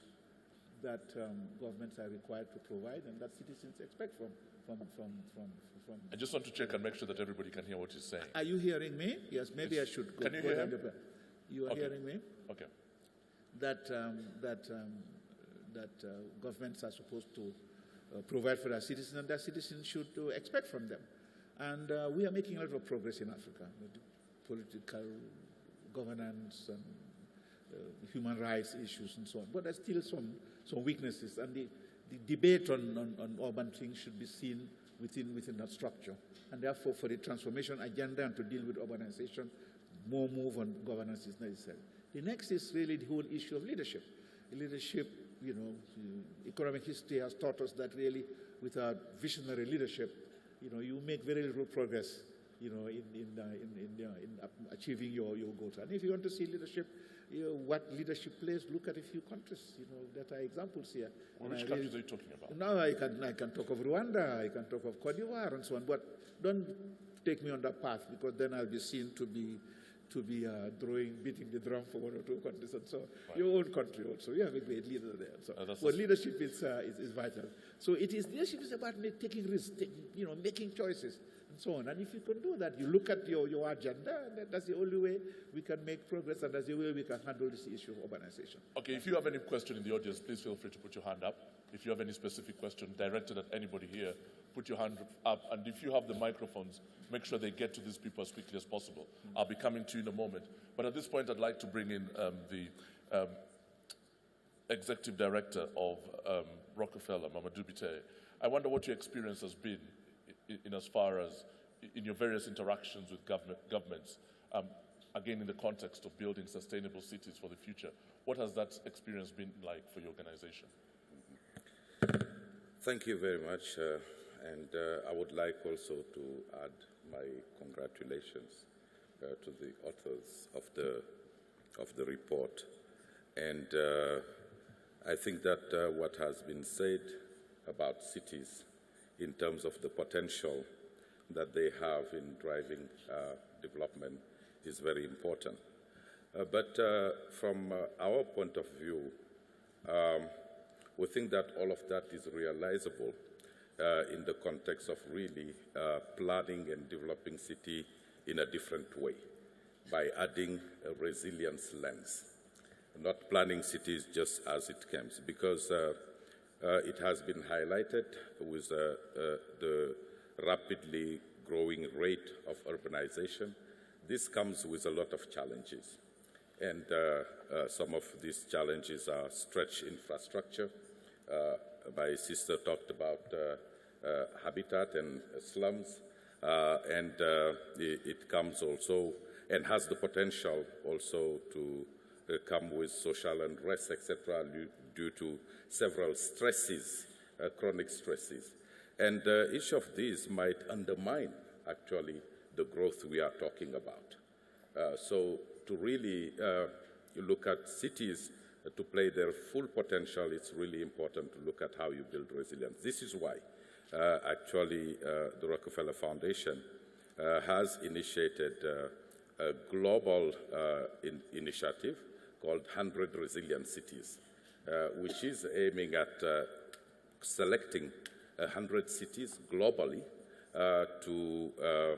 that governments are required to provide and that citizens expect from. I just want to check and make sure that everybody can hear what he's saying. Are you hearing me? Yes, maybe I should go. Can you hear him? You are hearing me? Okay. That governments are supposed to provide for their citizens, and their citizens should expect from them. And we are making a lot of progress in Africa, with political governance and human rights issues and so on. But there's still some weaknesses, and the debate on urban things should be seen within that structure. And therefore, for the transformation agenda and to deal with urbanization, more move on governance is necessary. The next is really the whole issue of leadership. Leadership, economic history has taught us that really without visionary leadership, you make very little progress, in achieving your goals. And if you want to see leadership, what leadership plays, look at a few countries, that are examples here. Which countries are you talking about? Now I can talk of Rwanda, I can talk of Cote d'Ivoire and so on, but don't take me on that path, because then I'll be seen to be beating the drum for one or two countries and so on. Right. Your own country also, you have a great leader there. So, but leadership is vital. So leadership is about taking risks, making choices and so on. And if you can do that, you look at your agenda, and that's the only way we can make progress, and that's the way we can handle this issue of urbanization. Okay, if you have any question in the audience, please feel free to put your hand up. If you have any specific question directed at anybody here, put your hand up. And if you have the microphones, make sure they get to these people as quickly as possible. I'll be coming to you in a moment. But at this point, I'd like to bring in the Executive Director of Rockefeller, Mamadou Biteye. I wonder what your experience has been in as far as in your various interactions with governments, again, in the context of building sustainable cities for the future. What has that experience been like for your organization? Thank you very much. And I would like also to add my congratulations to the authors of the report. And I think that what has been said about cities in terms of the potential that they have in driving development is very important. But from our point of view, we think that all of that is realizable in the context of really planning and developing city in a different way by adding a resilience lens, not planning cities just as it comes, because it has been highlighted with the rapidly growing rate of urbanization. This comes with a lot of challenges, and some of these challenges are stretched infrastructure. My sister talked about habitat and slums, and it comes also and has the potential also to come with social unrest, etc., due to several stresses, chronic stresses. And each of these might undermine, actually, the growth we are talking about. So to really look at cities to play their full potential, it's really important to look at how you build resilience. This is why, actually, the Rockefeller Foundation has initiated a global initiative called 100 Resilient Cities, which is aiming at selecting 100 cities globally to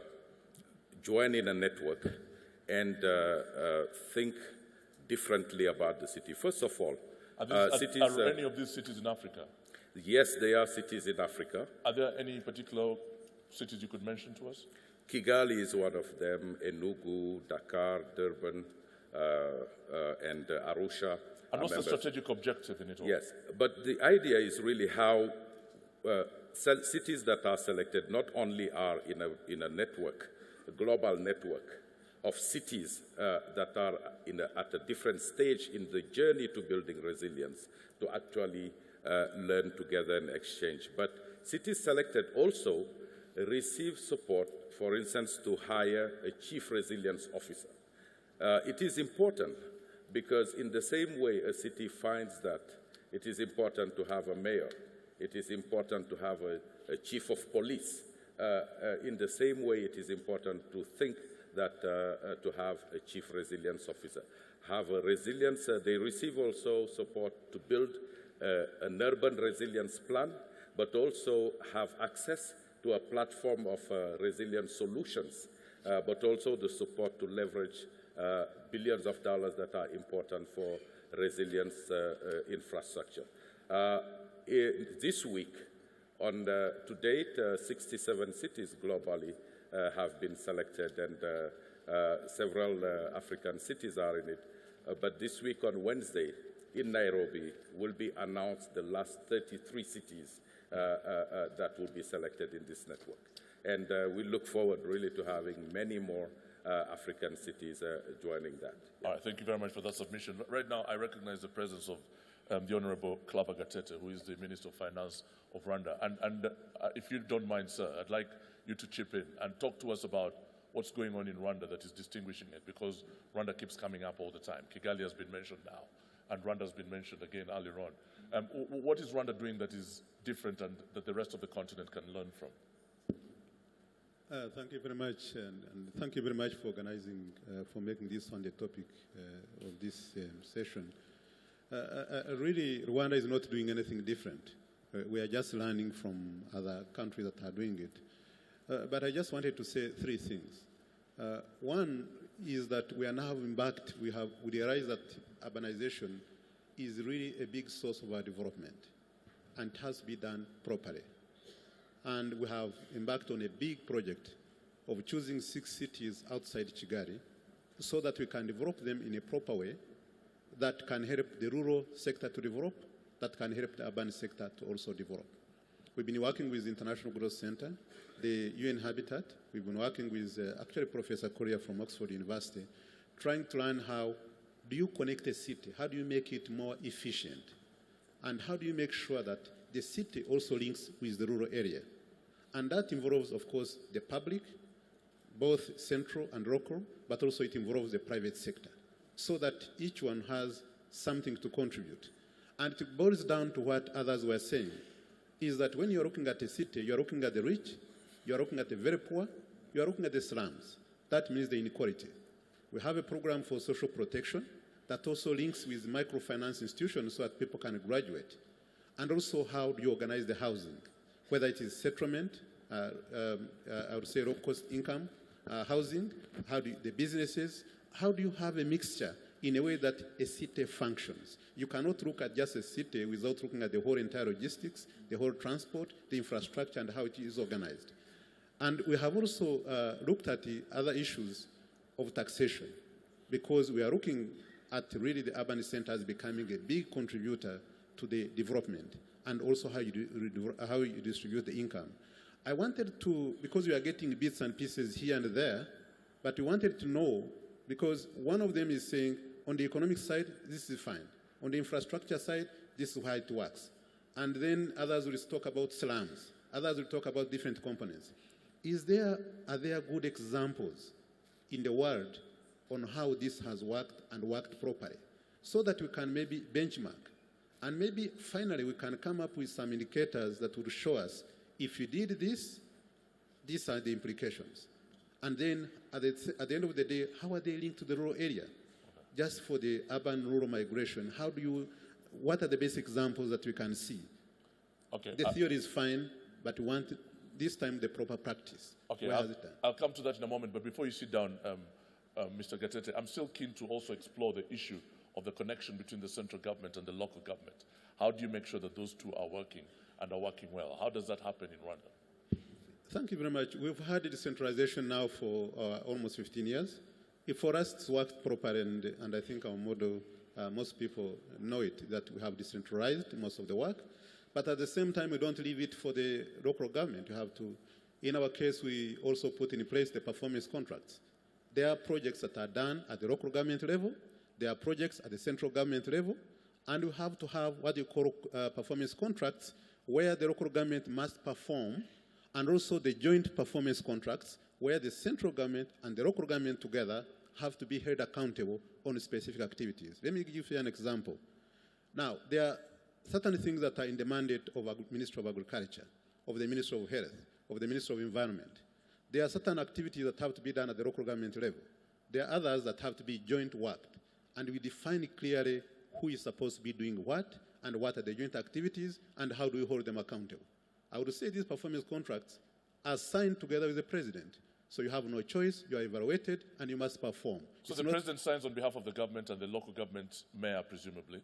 join in a network and think differently about the city. First of all, cities, are any of these cities in Africa? Yes, they are cities in Africa. Are there any particular cities you could mention to us? Kigali is one of them, Enugu, Dakar, Durban, and Arusha. And what's the strategic objective in it all? Yes, but the idea is really how cities that are selected not only are in a network, a global network of cities that are at a different stage in the journey to building resilience, to actually learn together and exchange. But cities selected also receive support, for instance, to hire a chief resilience officer. It is important because in the same way a city finds that it is important to have a mayor, it is important to have a chief of police. In the same way, it is important to think that to have a chief resilience officer. Have a resilience, they receive also support to build an urban resilience plan, but also have access to a platform of resilience solutions, but also the support to leverage billions of dollars that are important for resilience infrastructure. This week, to date, 67 cities globally have been selected, and several African cities are in it. But this week on Wednesday, in Nairobi, will be announced the last 33 cities that will be selected in this network. And we look forward really to having many more African cities joining that. All right, thank you very much for that submission. Right now, I recognize the presence of the Honorable Claver Gatete, who is the Minister of Finance of Rwanda. And if you don't mind, sir, I'd like you to chip in and talk to us about what's going on in Rwanda that is distinguishing it, because Rwanda keeps coming up all the time. Kigali has been mentioned now, and Rwanda has been mentioned again earlier on. What is Rwanda doing that is different and that the rest of the continent can learn from? Thank you very much, and thank you very much for organizing, for making this on the topic of this session. Really, Rwanda is not doing anything different. We are just learning from other countries that are doing it. But I just wanted to say three things. One is that we are now embarked, we realize that urbanization is really a big source of our development, and it has to be done properly. And we have embarked on a big project of choosing 6 cities outside Kigali so that we can develop them in a proper way that can help the rural sector to develop, that can help the urban sector to also develop. We've been working with the International Growth Center, the UN Habitat. We've been working with actually Professor Korea from Oxford University, trying to learn how do you connect a city? How do you make it more efficient? And how do you make sure that the city also links with the rural area? And that involves, of course, the public, both central and local, but also it involves the private sector, so that each one has something to contribute. And it boils down to what others were saying, is that when you're looking at a city, you're looking at the rich, you're looking at the very poor, you're looking at the slums. That means the inequality. We have a program for social protection that also links with microfinance institutions so that people can graduate. And also how do you organize the housing, whether it is settlement, I would say low-cost income housing, how do the businesses, how do you have a mixture in a way that a city functions? You cannot look at just a city without looking at the whole entire logistics, the whole transport, the infrastructure, and how it is organized. And we have also looked at the other issues of taxation, because we are looking at really the urban centers becoming a big contributor to the development, and also how you distribute the income. I wanted to, because we are getting bits and pieces here and there, but we wanted to know, because one of them is saying, on the economic side, this is fine. On the infrastructure side, this is how it works. And then others will talk about slums. Others will talk about different components. Are there good examples in the world on how this has worked and worked properly, so that we can maybe benchmark? And maybe finally we can come up with some indicators that will show us, if you did this, these are the implications. And then at the end of the day, how are they linked to the rural area? Just for the urban-rural migration, what are the basic examples that we can see? Okay. The theory is fine, but we want this time the proper practice. Okay, Where has it done? I'll come to that in a moment, but before you sit down, Mr. Gatete, I'm still keen to also explore the issue of the connection between the central government and the local government. How do you make sure that those two are working and are working well? How does that happen in Rwanda? Thank you very much. We've had decentralization now for almost 15 years. If for us it's worked properly, and I think our model, most people know it, that we have decentralized most of the work. But at the same time, we don't leave it for the local government. You have to, in our case, we also put in place the performance contracts. There are projects that are done at the local government level. There are projects at the central government level. And we have to have what you call performance contracts, where the local government must perform, and also the joint performance contracts, where the central government and the local government together have to be held accountable on specific activities. Let me give you an example. Now, there are certain things that are in the mandate of the Ministry of Agriculture, of the Ministry of Health, of the Ministry of Environment. There are certain activities that have to be done at the local government level. There are others that have to be joint worked. And we define clearly who is supposed to be doing what, and what are the joint activities, and how do we hold them accountable. I would say these performance contracts are signed together with the president. So you have no choice, you are evaluated, and you must perform. So It's the president signs on behalf of the government and the local government mayor, presumably?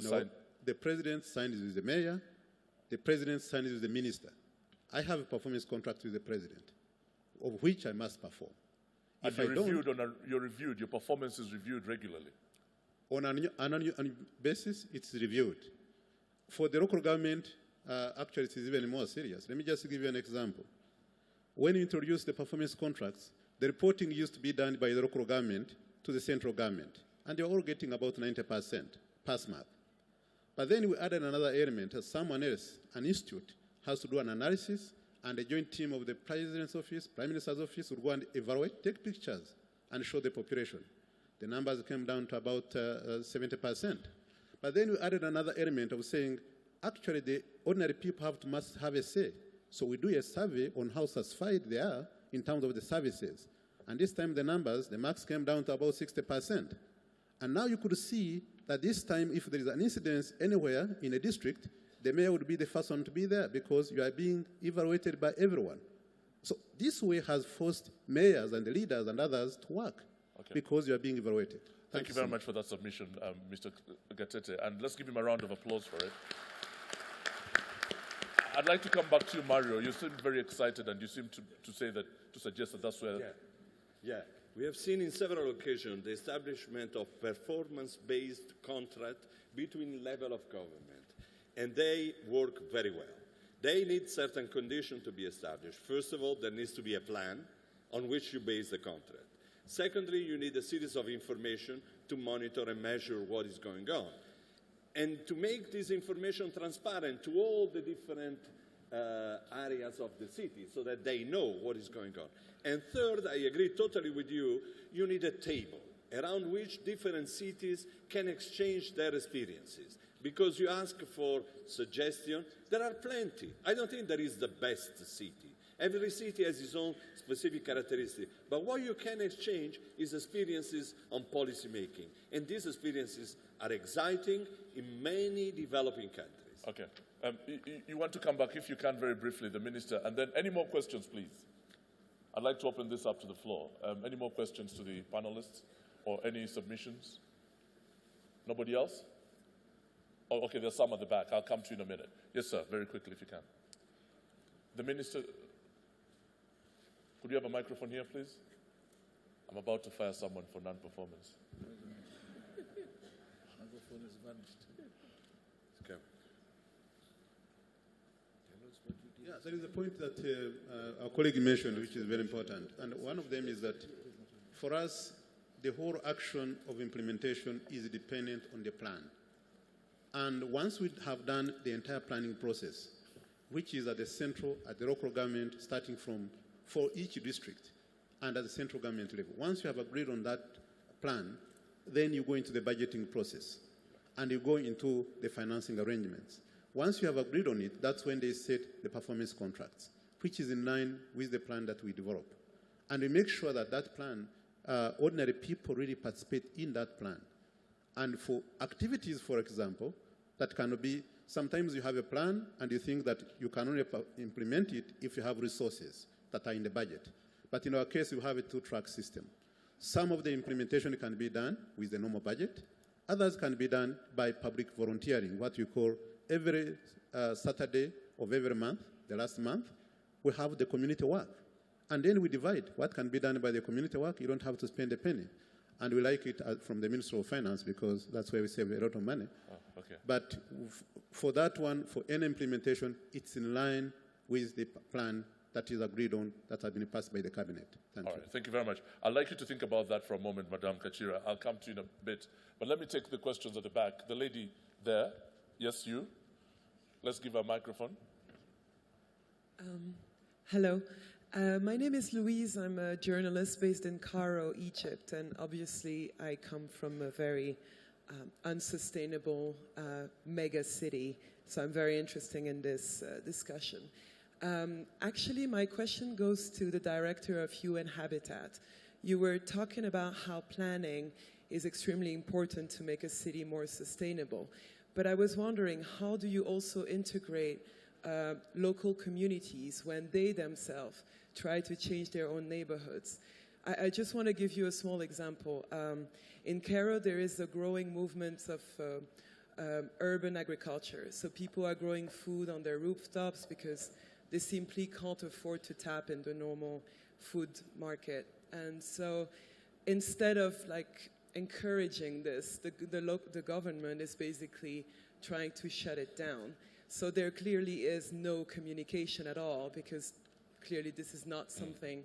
No, the president signs with the mayor, the president signs with the minister. I have a performance contract with the president, of which I must perform. And you're reviewed, your performance is reviewed regularly? On an annual basis, it's reviewed. For the local government, actually, it is even more serious. Let me just give you an example. When you introduced the performance contracts, the reporting used to be done by the local government to the central government, and they're all getting about 90% pass mark. But then we added another element, as someone else, an institute, has to do an analysis, and a joint team of the President's office, Prime Minister's office would go and evaluate, take pictures, and show the population. The numbers came down to about 70%. But then we added another element of saying, actually, the ordinary people must have a say. So we do a survey on how satisfied they are in terms of the services. And this time the numbers, the marks came down to about 60%. And now you could see that this time, if there is an incident anywhere in a district, the mayor would be the first one to be there because you are being evaluated by everyone. So this way has forced mayors and the leaders and others to work because you are being evaluated. Thank you very much for that submission, Mr. Gatete, and let's give him a round of applause for it. I'd like to come back to you, Mario. You seem very excited, and you seem to suggest that that's where... Yeah. We have seen in several occasions the establishment of performance-based contract between level of government, and they work very well. They need certain conditions to be established. First of all, there needs to be a plan on which you base the contract. Secondly, you need a series of information to monitor and measure what is going on, and to make this information transparent to all the different areas of the city so that they know what is going on. And third, I agree totally with you, you need a table around which different cities can exchange their experiences. Because you ask for suggestions, there are plenty. I don't think there is the best city. Every city has its own specific characteristics. But what you can exchange is experiences on policy making. And these experiences are exciting in many developing countries. Okay. You want to come back, if you can, very briefly, the Minister. And then any more questions, please? I'd like to open this up to the floor. Any more questions to the panelists or any submissions? Nobody else? Oh, okay, there's some at the back. I'll come to you in a minute. Yes, sir, very quickly if you can. The Minister, could you have a microphone here, please? I'm about to fire someone for non-performance. Microphone is vanished. Okay. Yeah, there is a point that our colleague mentioned, which is very important. And one of them is that for us, the whole action of implementation is dependent on the plan. And once we have done the entire planning process, which is at the central, at the local government, starting for each district, and at the central government level, once you have agreed on that plan, then you go into the budgeting process, and you go into the financing arrangements. Once you have agreed on it, that's when they set the performance contracts, which is in line with the plan that we develop. And we make sure that that plan, ordinary people really participate in that plan. And for activities, for example, that can be Sometimes you have a plan and you think that you can only implement it if you have resources that are in the budget. But in our case, we have a two-track system. Some of the implementation can be done with the normal budget. Others can be done by public volunteering, what we call every Saturday of every month, the last month, we have the community work. And then we divide what can be done by the community work. You don't have to spend a penny. And we like it from the Ministry of Finance because that's where we save a lot of money. Oh, okay. But for that one, for any implementation, it's in line with the plan that is agreed on, that has been passed by the cabinet. Thank you. All right, thank you very much. I'd like you to think about that for a moment, Madam Kachira. I'll come to you in a bit. But let me take the questions at the back. The lady there, yes, you. Let's give her a microphone. Hello. My name is Louise. I'm a journalist based in Cairo, Egypt, and obviously I come from a very unsustainable mega city, so I'm very interested in this discussion. Actually, my question goes to the director of UN Habitat. You were talking about how planning is extremely important to make a city more sustainable, but I was wondering, how do you also integrate local communities when they themselves try to change their own neighborhoods? I just want to give you a small example. In Cairo, there is a growing movement of urban agriculture. So people are growing food on their rooftops because they simply can't afford to tap in the normal food market. And so instead of like encouraging this, the government is basically trying to shut it down. So there clearly is no communication at all, because clearly this is not something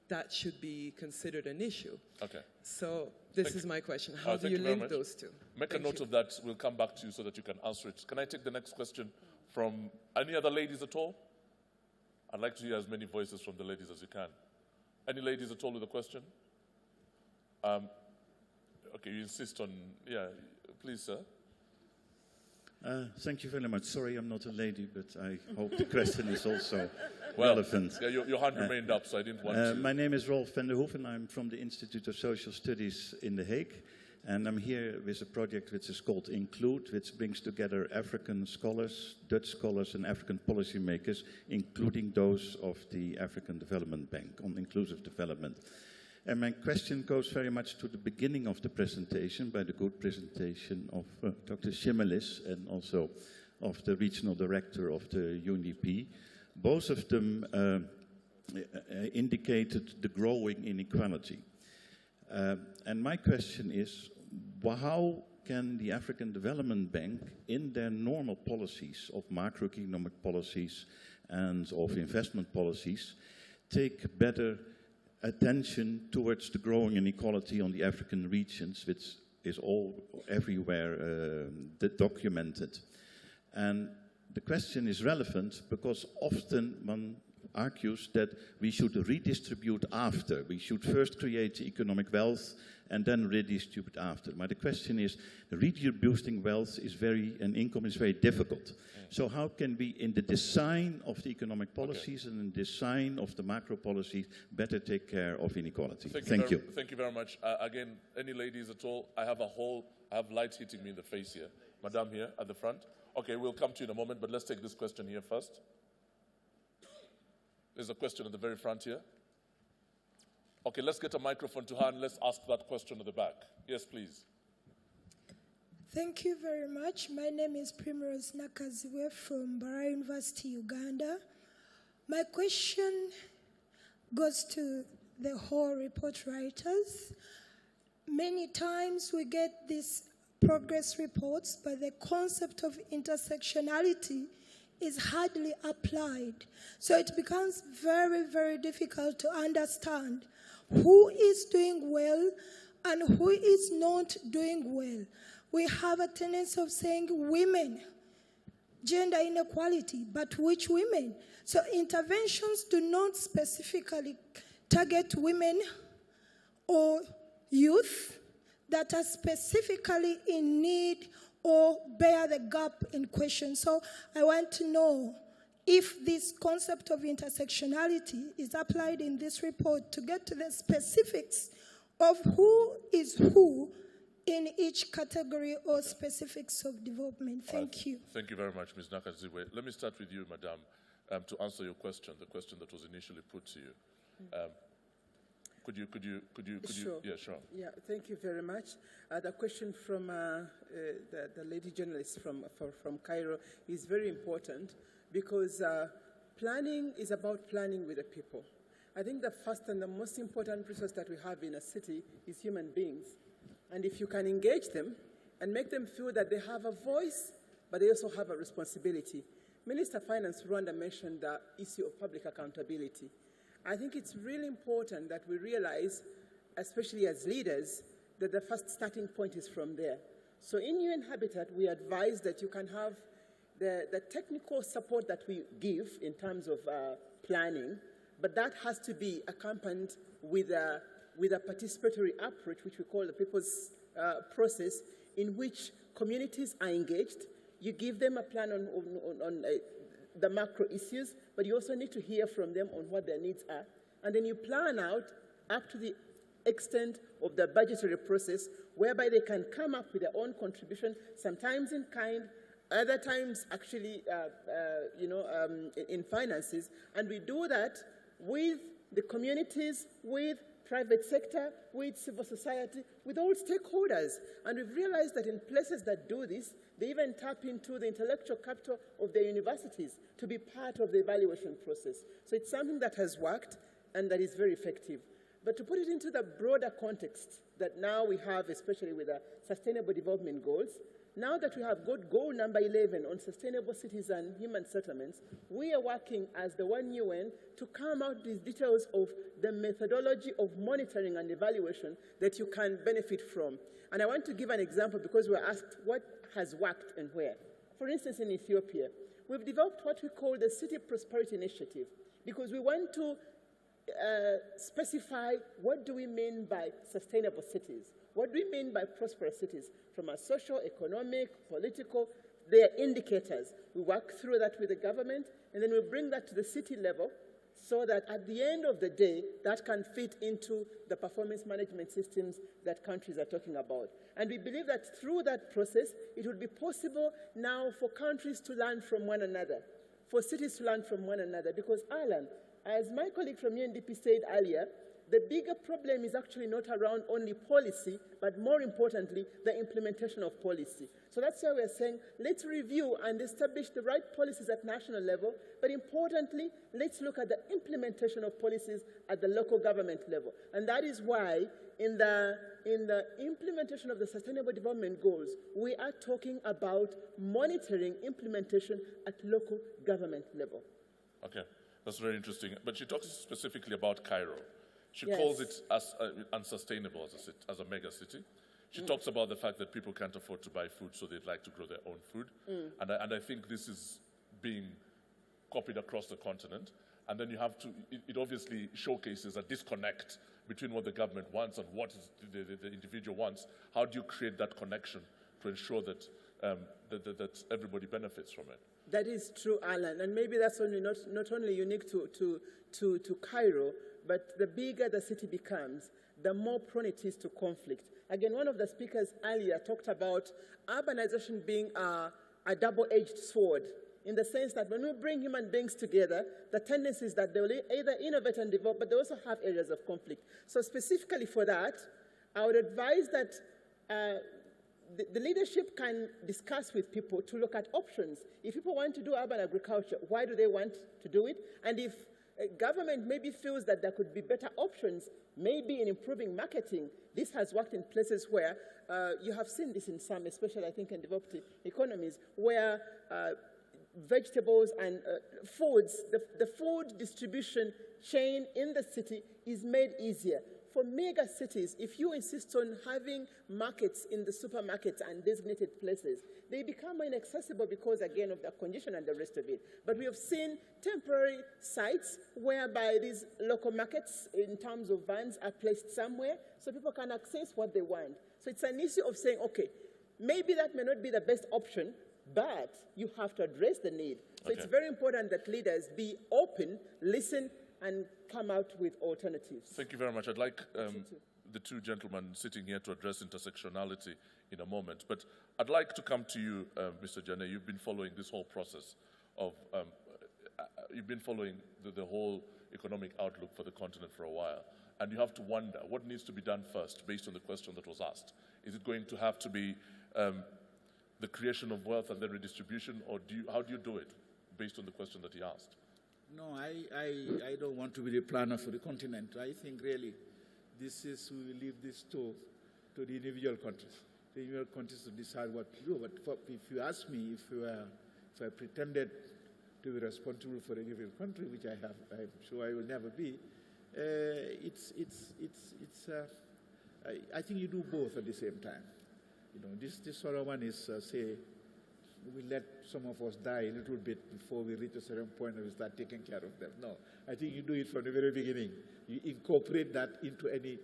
that should be considered an issue. Okay. So this is my question. How do you link those two? Make a note of that. We'll come back to you so that you can answer it. Can I take the next question from any other ladies at all? I'd like to hear as many voices from the ladies as you can. Any ladies at all with a question? Okay, you insist on, yeah, please, sir. Thank you very much. Sorry, I'm not a lady, but I hope the question is also relevant. Yeah, your hand remained up, so I didn't want to. My name is Rolf van der Hoeven. I'm from the Institute of Social Studies in The Hague. And I'm here with a project which is called Include, which brings together African scholars, Dutch scholars, and African policymakers, including those of the African Development Bank on inclusive development. And my question goes very much to the beginning of the presentation, by the good presentation of Dr. Schimmelis and also of the regional director of the UNDP. Both of them indicated the growing inequality. And my question is, how can the African Development Bank, in their normal policies of macroeconomic policies and of investment policies, take better attention towards the growing inequality on the African regions, which is everywhere documented? And the question is relevant because often one argues that we should redistribute after. We should first create economic wealth and then redistribute after. But the question is, redistributing wealth and income is very difficult. So how can we, in the design of the economic policies and in the design of the macro policies, better take care of inequality? Thank you. Thank you very much. Again, any ladies at all? I have lights hitting me in the face here. Madame here at the front. Okay, we'll come to you in a moment, but let's take this question here first. There's a question at the very front here. Okay, let's get a microphone to her and let's ask that question at the back. Yes, please. Thank you very much. My name is Primrose Nakaziwe from Bara University, Uganda. My question goes to the whole report writers. Many times we get these progress reports, but the concept of intersectionality is hardly applied. So it becomes very, very difficult to understand who is doing well and who is not doing well. We have a tendency of saying women, gender inequality, but which women? So interventions do not specifically target women or youth that are specifically in need or bear the gap in question. So I want to know if this concept of intersectionality is applied in this report to get to the specifics of who is who in each category or specifics of development? Thank you. Thank you very much, Ms. Nakaziwe. Let me start with you, Madam, to answer your question, the question that was initially put to you. Could you, Sure. Yeah, sure. Yeah, thank you very much. The question from the lady journalist from Cairo is very important because planning is about planning with the people. I think the first and the most important resource that we have in a city is human beings. And if you can engage them and make them feel that they have a voice, but they also have a responsibility. Minister of Finance Rwanda mentioned the issue of public accountability. I think it's really important that we realize, especially as leaders, that the first starting point is from there. So in UN Habitat, we advise that you can have the technical support that we give in terms of planning, but that has to be accompanied with a participatory approach, which we call the people's process, in which communities are engaged. You give them a plan on the macro issues, but you also need to hear from them on what their needs are. And then you plan out up to the extent of the budgetary process, whereby they can come up with their own contribution, sometimes in kind, other times actually in finances. And we do that with the communities, with private sector, with civil society, with all stakeholders. And we've realized that in places that do this, they even tap into the intellectual capital of their universities to be part of the evaluation process. So it's something that has worked and that is very effective. But to put it into the broader context that now we have, especially with the Sustainable Development Goals, now that we have got goal number 11 on sustainable cities and human settlements, we are working as the One UN to come out these details of the methodology of monitoring and evaluation that you can benefit from. And I want to give an example because we're asked what has worked and where. For instance, in Ethiopia, we've developed what we call the City Prosperity Initiative because we want to specify what do we mean by sustainable cities. What do we mean by prosperous cities? From a social, economic, political, they are indicators. We work through that with the government, and then we bring that to the city level so that at the end of the day, that can fit into the performance management systems that countries are talking about. And we believe that through that process, it would be possible now for countries to learn from one another, for cities to learn from one another. Because, Alan, as my colleague from UNDP said earlier, the bigger problem is actually not around only policy, but more importantly, the implementation of policy. So that's why we're saying, let's review and establish the right policies at national level, but importantly, let's look at the implementation of policies at the local government level. And that is why in the implementation of the Sustainable Development Goals, we are talking about monitoring implementation at local government level. Okay, that's very interesting. But she talks specifically about Cairo. She Yes. calls it as unsustainable as a mega city. She talks about the fact that people can't afford to buy food, so they'd like to grow their own food. And I think this is being copied across the continent. And then you have to, it obviously showcases a disconnect between what the government wants and what the individual wants. How do you create that connection to ensure that, that everybody benefits from it? That is true, Alan. And maybe that's only not only unique to Cairo, but the bigger the city becomes, the more prone it is to conflict. Again, one of the speakers earlier talked about urbanization being a double-edged sword, in the sense that when we bring human beings together, the tendency is that they will either innovate and develop, but they also have areas of conflict. So specifically for that, I would advise that the leadership can discuss with people to look at options. If people want to do urban agriculture, why do they want to do it? And if government maybe feels that there could be better options, maybe in improving marketing. This has worked in places where you have seen this in some, especially I think in developed economies, where vegetables and foods, the food distribution chain in the city is made easier. For mega cities, if you insist on having markets in the supermarkets and designated places, they become inaccessible because, again, of the congestion and the rest of it. But we have seen temporary sites whereby these local markets, in terms of vans, are placed somewhere so people can access what they want. So it's an issue of saying, okay, maybe that may not be the best option, but you have to address the need. So it's very important that leaders be open, listen, and come out with alternatives. Thank you very much. I'd like the two gentlemen sitting here to address intersectionality in a moment. But I'd like to come to you, Mr. Janneh. You've been following this whole process of, you've been following the whole economic outlook for the continent for a while. And you have to wonder what needs to be done first based on the question that was asked. Is it going to have to be the creation of wealth and then redistribution, or how do you do it based on the question that he asked? No, I don't want to be the planner for the continent. I think really we will leave this to the individual countries. The individual countries to decide what to do. But if you ask me if I pretended to be responsible for a given country, which I'm sure I will never be, I think you do both at the same time. You know, this sort of one is, say, we let some of us die a little bit before we reach a certain point and we start taking care of them. No, I think you do it from the very beginning. You incorporate that into any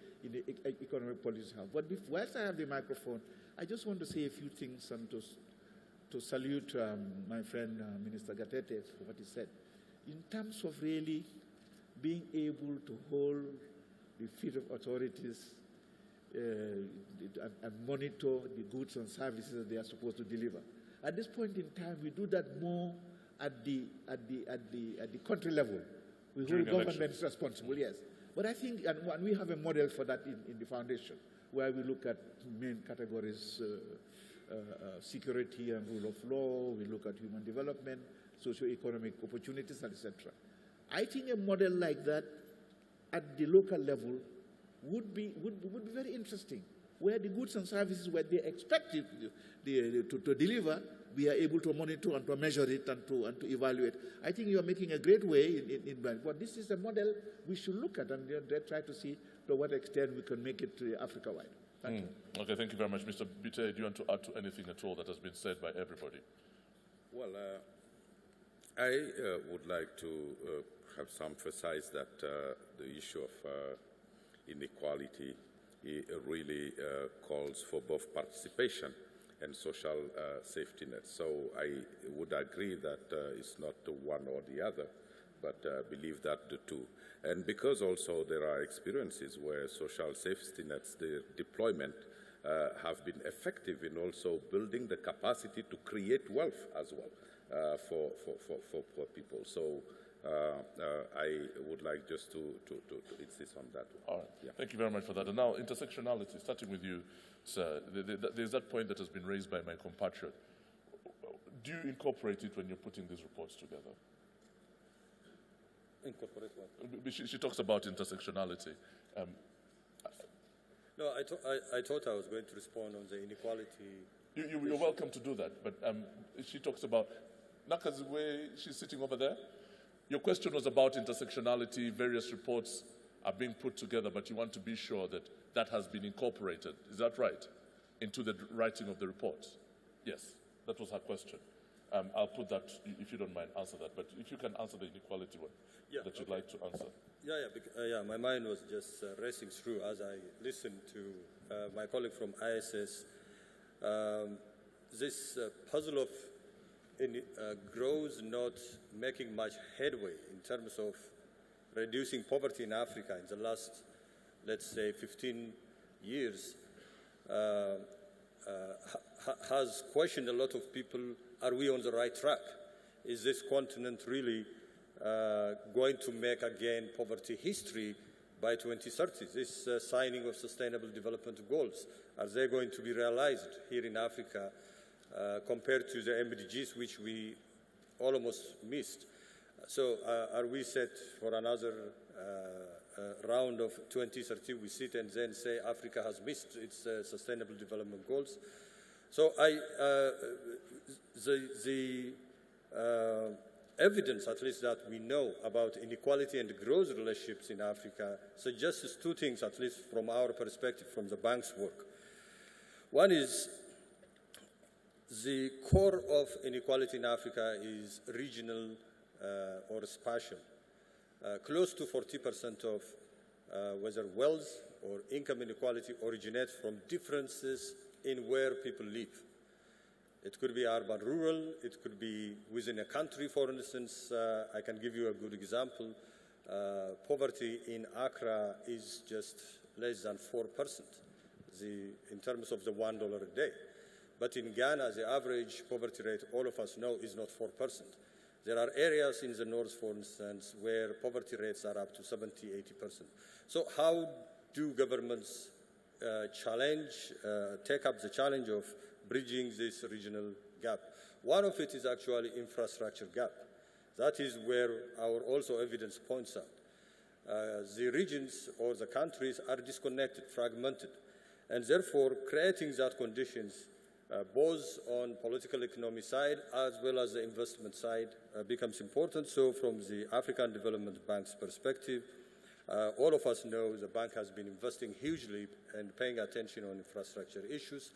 economic policy. But whilst I have the microphone, I just want to say a few things and to salute my friend Minister Gatete for what he said. In terms of really being able to hold the feet of authorities and monitor the goods and services that they are supposed to deliver. At this point in time, we do that more at the country level. We hold governments responsible, yes. But I think, and we have a model for that in the foundation, where we look at main categories, security and rule of law, we look at human development, socio-economic opportunities, etc. I think a model like that at the local level would be very interesting, where the goods and services where they expect to deliver, we are able to monitor and to measure it and to evaluate. I think you are making a great way in but this is a model we should look at and try to see to what extent we can make it Africa-wide. Thank you. Okay, thank you very much. Mr. Bitte, do you want to add to anything at all that has been said by everybody? Well, I would like to have emphasize that the issue of inequality really calls for both participation and social safety nets. So I would agree that it's not the one or the other, but believe that the two. And because also there are experiences where social safety nets, their deployment, have been effective in also building the capacity to create wealth as well for poor people. So I would like just to insist on that. All right. Yeah. Thank you very much for that. And now, intersectionality, starting with you, sir. There's that point that has been raised by my compatriot. Do you incorporate it when you're putting these reports together? Incorporate what? She talks about intersectionality. No, I thought I was going to respond on the inequality. You're welcome to do that, but she talks about Nakaziwe, she's sitting over there. Your question was about intersectionality. Various reports are being put together, but you want to be sure that that has been incorporated. Is that right? Into the writing of the report? Yes, that was her question. I'll put that, if you don't mind, answer that. But if you can answer the inequality one that you'd like to answer. Yeah, my mind was just racing through as I listened to my colleague from ISS. This puzzle of growth not making much headway in terms of reducing poverty in Africa in the last, let's say, 15 years has questioned a lot of people, are we on the right track? Is this continent really going to make again poverty history by 2030? This signing of Sustainable Development Goals, are they going to be realized here in Africa compared to the MDGs which we almost missed? So are we set for another round of 2030? We sit and then say Africa has missed its Sustainable Development Goals. So the evidence, at least that we know about inequality and growth relationships in Africa, suggests two things, at least from our perspective, from the bank's work. One is the core of inequality in Africa is regional or spatial. Close to 40% of whether wealth or income inequality originates from differences in where people live. It could be urban-rural, it could be within a country, for instance. I can give you a good example. Poverty in Accra is just less than 4%, in terms of the $1 a day. But in Ghana, the average poverty rate, all of us know, is not 4%. There are areas in the north, for instance, where poverty rates are up to 70, 80%. So how do governments take up the challenge of bridging this regional gap? One of it is actually infrastructure gap. That is where our also evidence points out. The regions or the countries are disconnected, fragmented, and therefore creating that conditions both on political economy side as well as the investment side becomes important. So from the African Development Bank's perspective, all of us know the bank has been investing hugely and paying attention on infrastructure issues.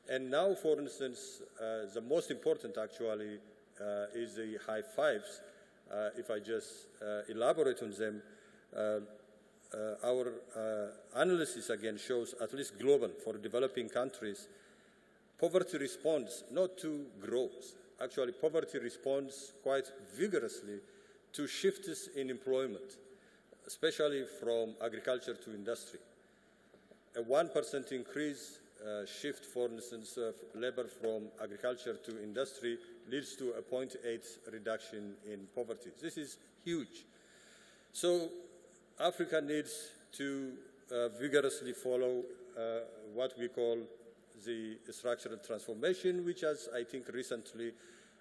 And now, for instance, the most important actually is the high fives. If I just elaborate on them, our analysis again shows, at least global, for developing countries, poverty responds not to growth. Actually, poverty responds quite vigorously to shifts in employment, especially from agriculture to industry. A 1% increase shift, for instance, of labor from agriculture to industry leads to a 0.8 reduction in poverty. This is huge. So Africa needs to vigorously follow what we call the structural transformation, which has, I think, recently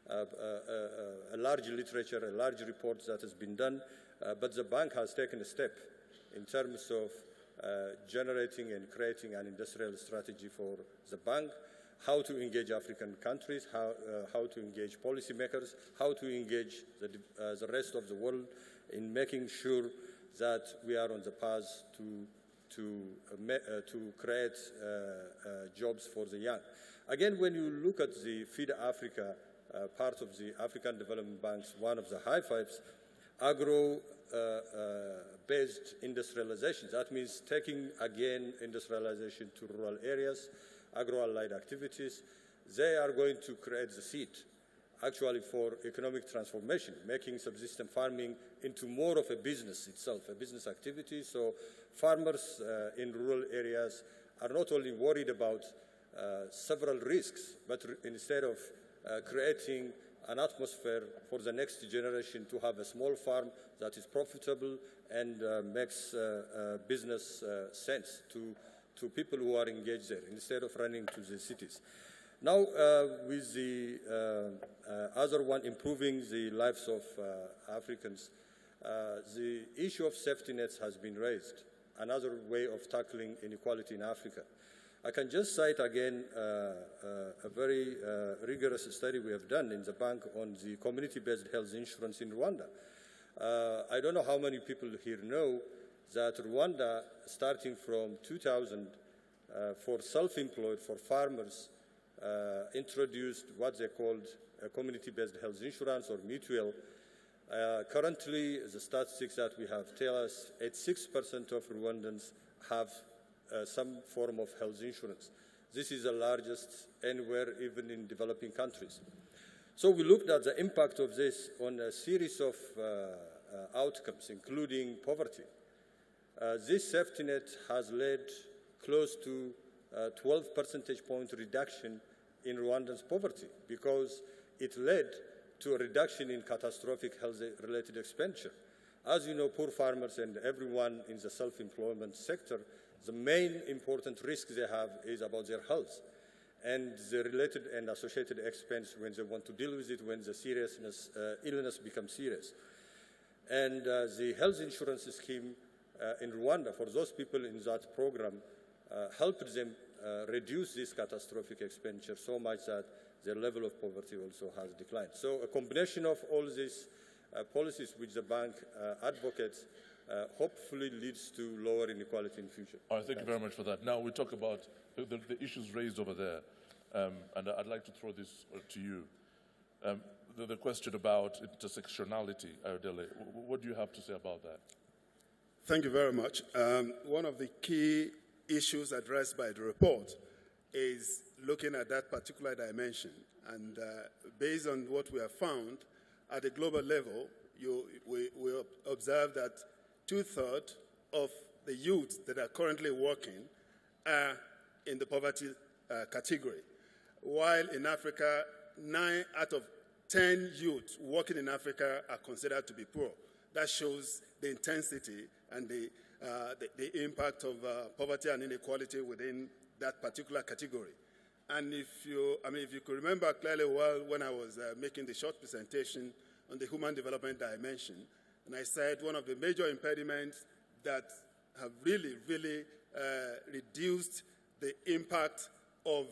a large literature, a large report that has been done, but the bank has taken a step in terms of generating and creating an industrial strategy for the bank, how to engage African countries, how to engage policymakers, how to engage the rest of the world in making sure that we are on the path to create jobs for the young. Again, when you look at the Feed Africa part of the African Development Bank's, one of the high fives, agro-based industrialization. That means taking, again, industrialization to rural areas, agro-allied activities. They are going to create the seed, actually, for economic transformation, making subsistence farming into more of a business itself, a business activity. So farmers in rural areas are not only worried about several risks, but instead of creating an atmosphere for the next generation to have a small farm that is profitable and makes business sense to people who are engaged there, instead of running to the cities. Now, with the other one, improving the lives of Africans, the issue of safety nets has been raised, another way of tackling inequality in Africa. I can just cite again a very rigorous study we have done in the bank on the community-based health insurance in Rwanda. I don't know how many people here know that Rwanda, starting from 2000, for self-employed, for farmers, introduced what they called a community-based health insurance or mutual. Currently, the statistics that we have tell us 86% of Rwandans have some form of health insurance. This is the largest anywhere, even in developing countries. So we looked at the impact of this on a series of outcomes, including poverty. This safety net has led close to 12 percentage point reduction in Rwandans' poverty because it led to a reduction in catastrophic health-related expenditure. As you know, poor farmers and everyone in the self-employment sector, the main important risk they have is about their health and the related and associated expense when they want to deal with it, when the seriousness, illness becomes serious. And the health insurance scheme in Rwanda, for those people in that program, helped them reduce this catastrophic expenditure so much that their level of poverty also has declined. So a combination of all these policies which the bank advocates hopefully leads to lower inequality in the future. All right, thank you very much for that. Now we talk about the issues raised over there, and I'd like to throw this to you. The question about intersectionality, Ayodele, what do you have to say about that? Thank you very much. One of the key issues addressed by the report is looking at that particular dimension. And based on what we have found, at the global level, we observe that 2/3 of the youth that are currently working are in the poverty category. While in Africa, 9 out of 10 youth working in Africa are considered to be poor. That shows the intensity and the impact of poverty and inequality within that particular category. And if you could remember clearly well when I was making the short presentation on the human development dimension, and I said one of the major impediments that have really reduced the impact of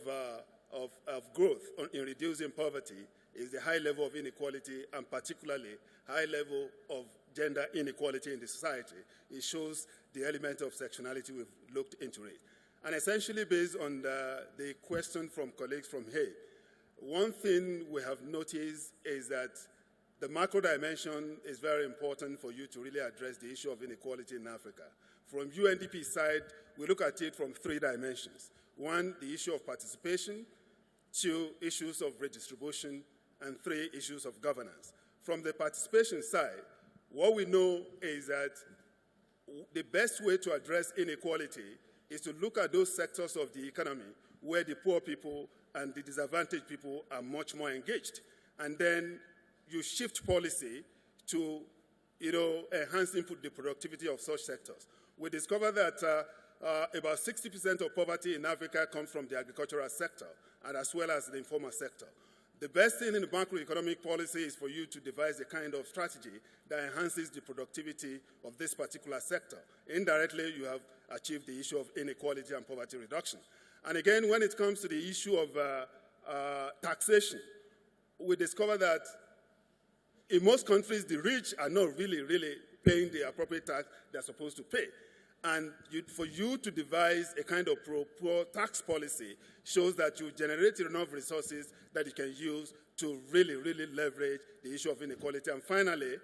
growth in reducing poverty is the high level of inequality, and particularly high level of gender inequality in the society. It shows the element of sectionality. We've looked into it. And essentially based on the question from colleagues from Hay, one thing we have noticed is that the macro dimension is very important for you to really address the issue of inequality in Africa. From UNDP side, we look at it from 3 dimensions. 1, the issue of participation, 2, issues of redistribution, and 3, issues of governance. From the participation side, what we know is that the best way to address inequality is to look at those sectors of the economy where the poor people and the disadvantaged people are much more engaged. And then you shift policy to enhance the productivity of such sectors. We discovered that about 60% of poverty in Africa comes from the agricultural sector, and as well as the informal sector. The best thing in the macroeconomic policy is for you to devise a kind of strategy that enhances the productivity of this particular sector. Indirectly, you have achieved the issue of inequality and poverty reduction. And again, when it comes to the issue of taxation, we discover that in most countries, the rich are not really paying the appropriate tax they're supposed to pay. And for you to devise a kind of pro-poor tax policy shows that you generate enough resources that you can use to really leverage the issue of inequality. And finally,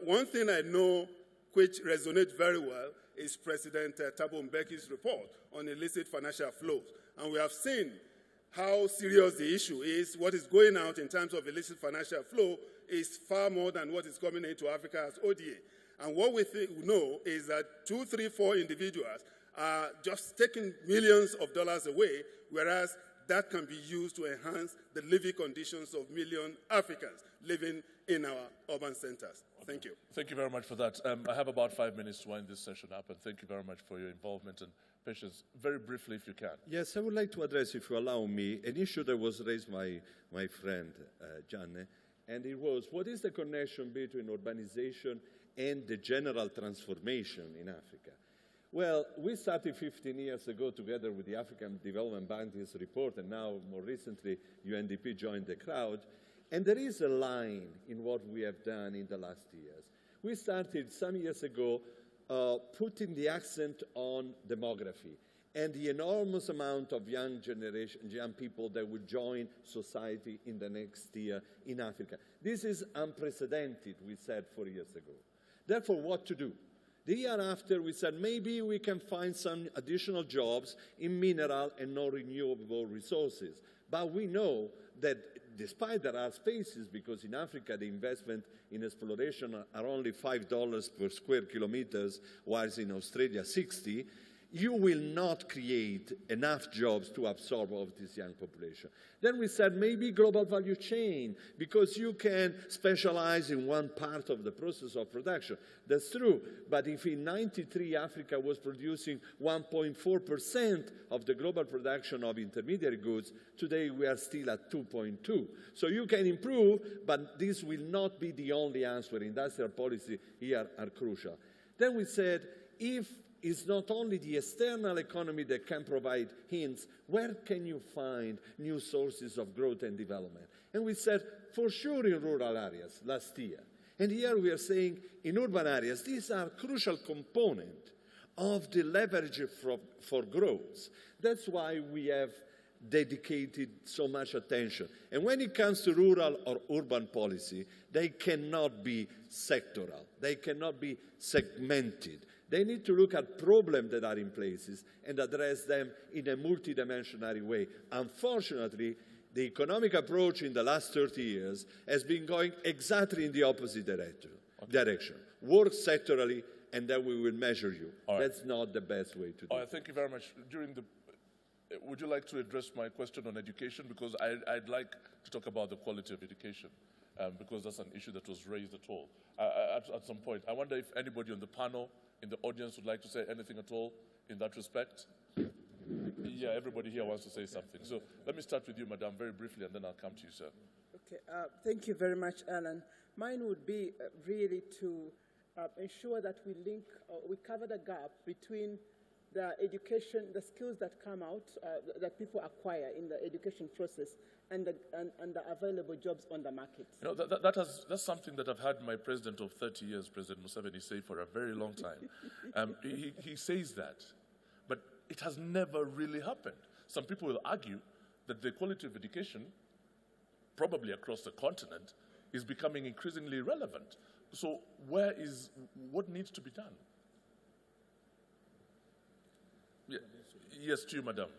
one thing I know which resonates very well is President Thabo Mbeki's report on illicit financial flows. And we have seen how serious the issue is. What is going out in terms of illicit financial flow is far more than what is coming into Africa as ODA. And what we know is that 2, 3, 4 individuals are just taking millions of dollars away, whereas that can be used to enhance the living conditions of million Africans living in our urban centers. Thank you. Thank you very much for that. I have about 5 minutes to wind this session up, and thank you very much for your involvement and patience. Very briefly, if you can. Yes, I would like to address, if you allow me, an issue that was raised by my friend, Gianni, and it was, what is the connection between urbanization and the general transformation in Africa? Well, we started 15 years ago together with the African Development Bank this report, and now more recently UNDP joined the crowd. And there is a line in what we have done in the last years. We started some years ago putting the accent on demography and the enormous amount of young people that will join society in the next year in Africa. This is unprecedented, we said 4 years ago. Therefore, what to do? The year after, we said maybe we can find some additional jobs in mineral and non-renewable resources. But we know that despite there are spaces, because in Africa the investment in exploration are only $5 per square kilometers, whilst in Australia 60, you will not create enough jobs to absorb all of this young population. Then we said maybe global value chain, because you can specialize in one part of the process of production. That's true, but if in '93 Africa was producing 1.4% of the global production of intermediary goods, today we are still at 2.2. So you can improve, but this will not be the only answer. Industrial policy here are crucial. Then we said, if it's not only the external economy that can provide hints, where can you find new sources of growth and development? And we said, for sure in rural areas last year. And here we are saying, in urban areas, these are crucial components of the leverage for growth. That's why we have dedicated so much attention. And when it comes to rural or urban policy, they cannot be sectoral. They cannot be segmented. They need to look at problems that are in places and address them in a multidimensional way. Unfortunately, the economic approach in the last 30 years has been going exactly in the opposite direction. Work sectorally and then we will measure you. All right. That's not the best way to do All right, it. thank you very much. Would you like to address my question on education? Because I'd like to talk about the quality of education, because that's an issue that was raised at all at some point. I wonder if anybody on the panel, in the audience, would like to say anything at all in that respect. Yeah, everybody here wants to say something. So let me start with you, Madam, very briefly, and then I'll come to you, sir. Okay, thank you very much, Alan. Mine would be really to ensure that we link, we cover the gap between the education, the skills that come out, that people acquire in the education process, and the available jobs on the market. You know, that's something that I've had my president of 30 years, President Museveni, say for a very long time. He says that, but it has never really happened. Some people will argue that the quality of education, probably across the continent, is becoming increasingly relevant. So what needs to be done? Yeah. Yes, to you, Madam.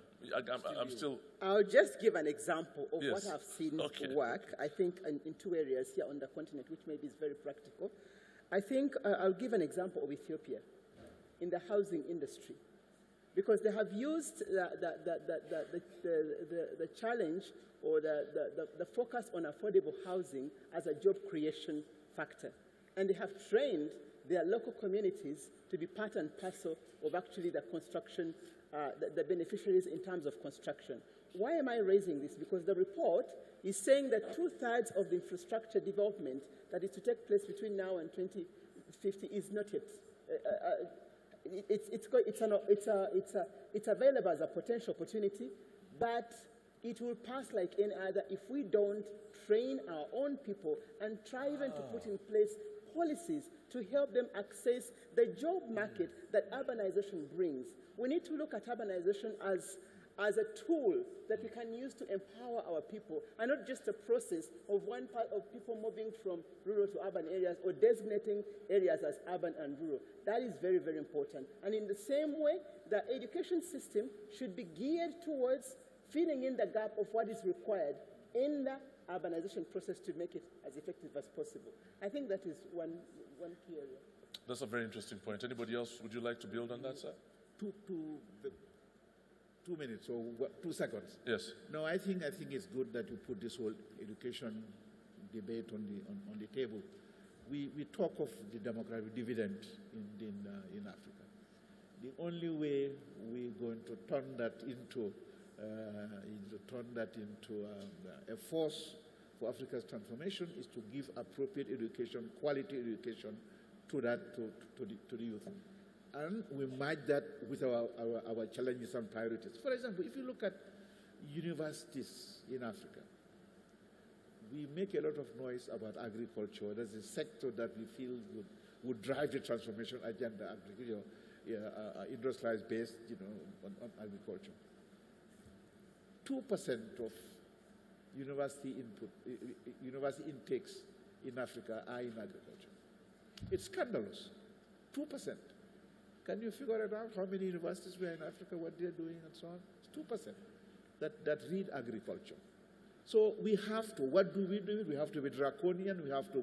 I'm still... I'll just give an example of what Yes. I've seen Okay. work, I think, in two areas here on the continent, which maybe is very practical. I think I'll give an example of Ethiopia in the housing industry, because they have used the challenge or the focus on affordable housing as a job creation factor. And they have trained their local communities to be part and parcel of actually the construction, the beneficiaries in terms of construction. Why am I raising this? Because the report is saying that 2/3 of the infrastructure development that is to take place between now and 2050 is not yet. It's available as a potential opportunity, but it will pass like any other if we don't train our own people and try even to put in place policies to help them access the job market that urbanization brings. We need to look at urbanization as a tool that we can use to empower our people, and not just a process of one part of people moving from rural to urban areas or designating areas as urban and rural. That is very, very important. And in the same way, the education system should be geared towards filling in the gap of what is required in the urbanization process to make it as effective as possible. I think that is one key area. That's a very interesting point. Anybody else, would you like to build on that, sir? 2 minutes or 2 seconds. Yes. No, I think it's good that you put this whole education debate on the table. We talk of the demographic dividend in Africa. The only way we're going to turn that into a force for Africa's transformation is to give appropriate education, quality education to the youth. And we match that with our challenges and priorities. For example, if you look at universities in Africa, we make a lot of noise about agriculture. There's a sector that we feel would drive the transformation agenda, agriculture, industrialized based, on agriculture. 2% of university intakes in Africa are in agriculture. It's scandalous. 2%. Can you figure it out how many universities we are in Africa, what they're doing and so on? It's 2% that read agriculture. So we have to, what do? We have to be draconian, we have to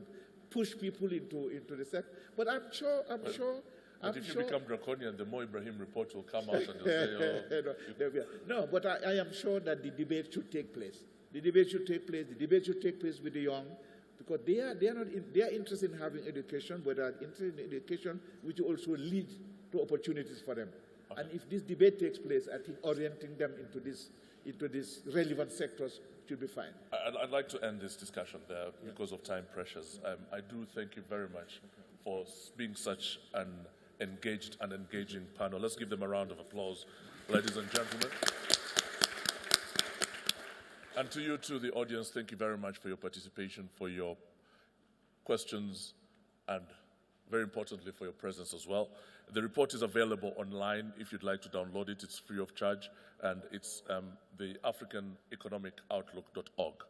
push people into the sector. But I'm sure. But if you become draconian, the Mo Ibrahim report will come out and they'll say, No, but I am sure that the debate should take place. The debate should take place with the young, because they are interested in having education, but they are interested in education which will also lead to opportunities for them. Okay. And if this debate takes place, I think orienting them into these relevant sectors should be fine. I'd like to end this discussion there because of time pressures. I do thank you very much for being such an engaged and engaging panel. Let's give them a round of applause, ladies and gentlemen. And to you, to the audience, thank you very much for your participation, for your questions, and very importantly, for your presence as well. The report is available online if you'd like to download it. It's free of charge, and it's the AfricanEconomicOutlook.org.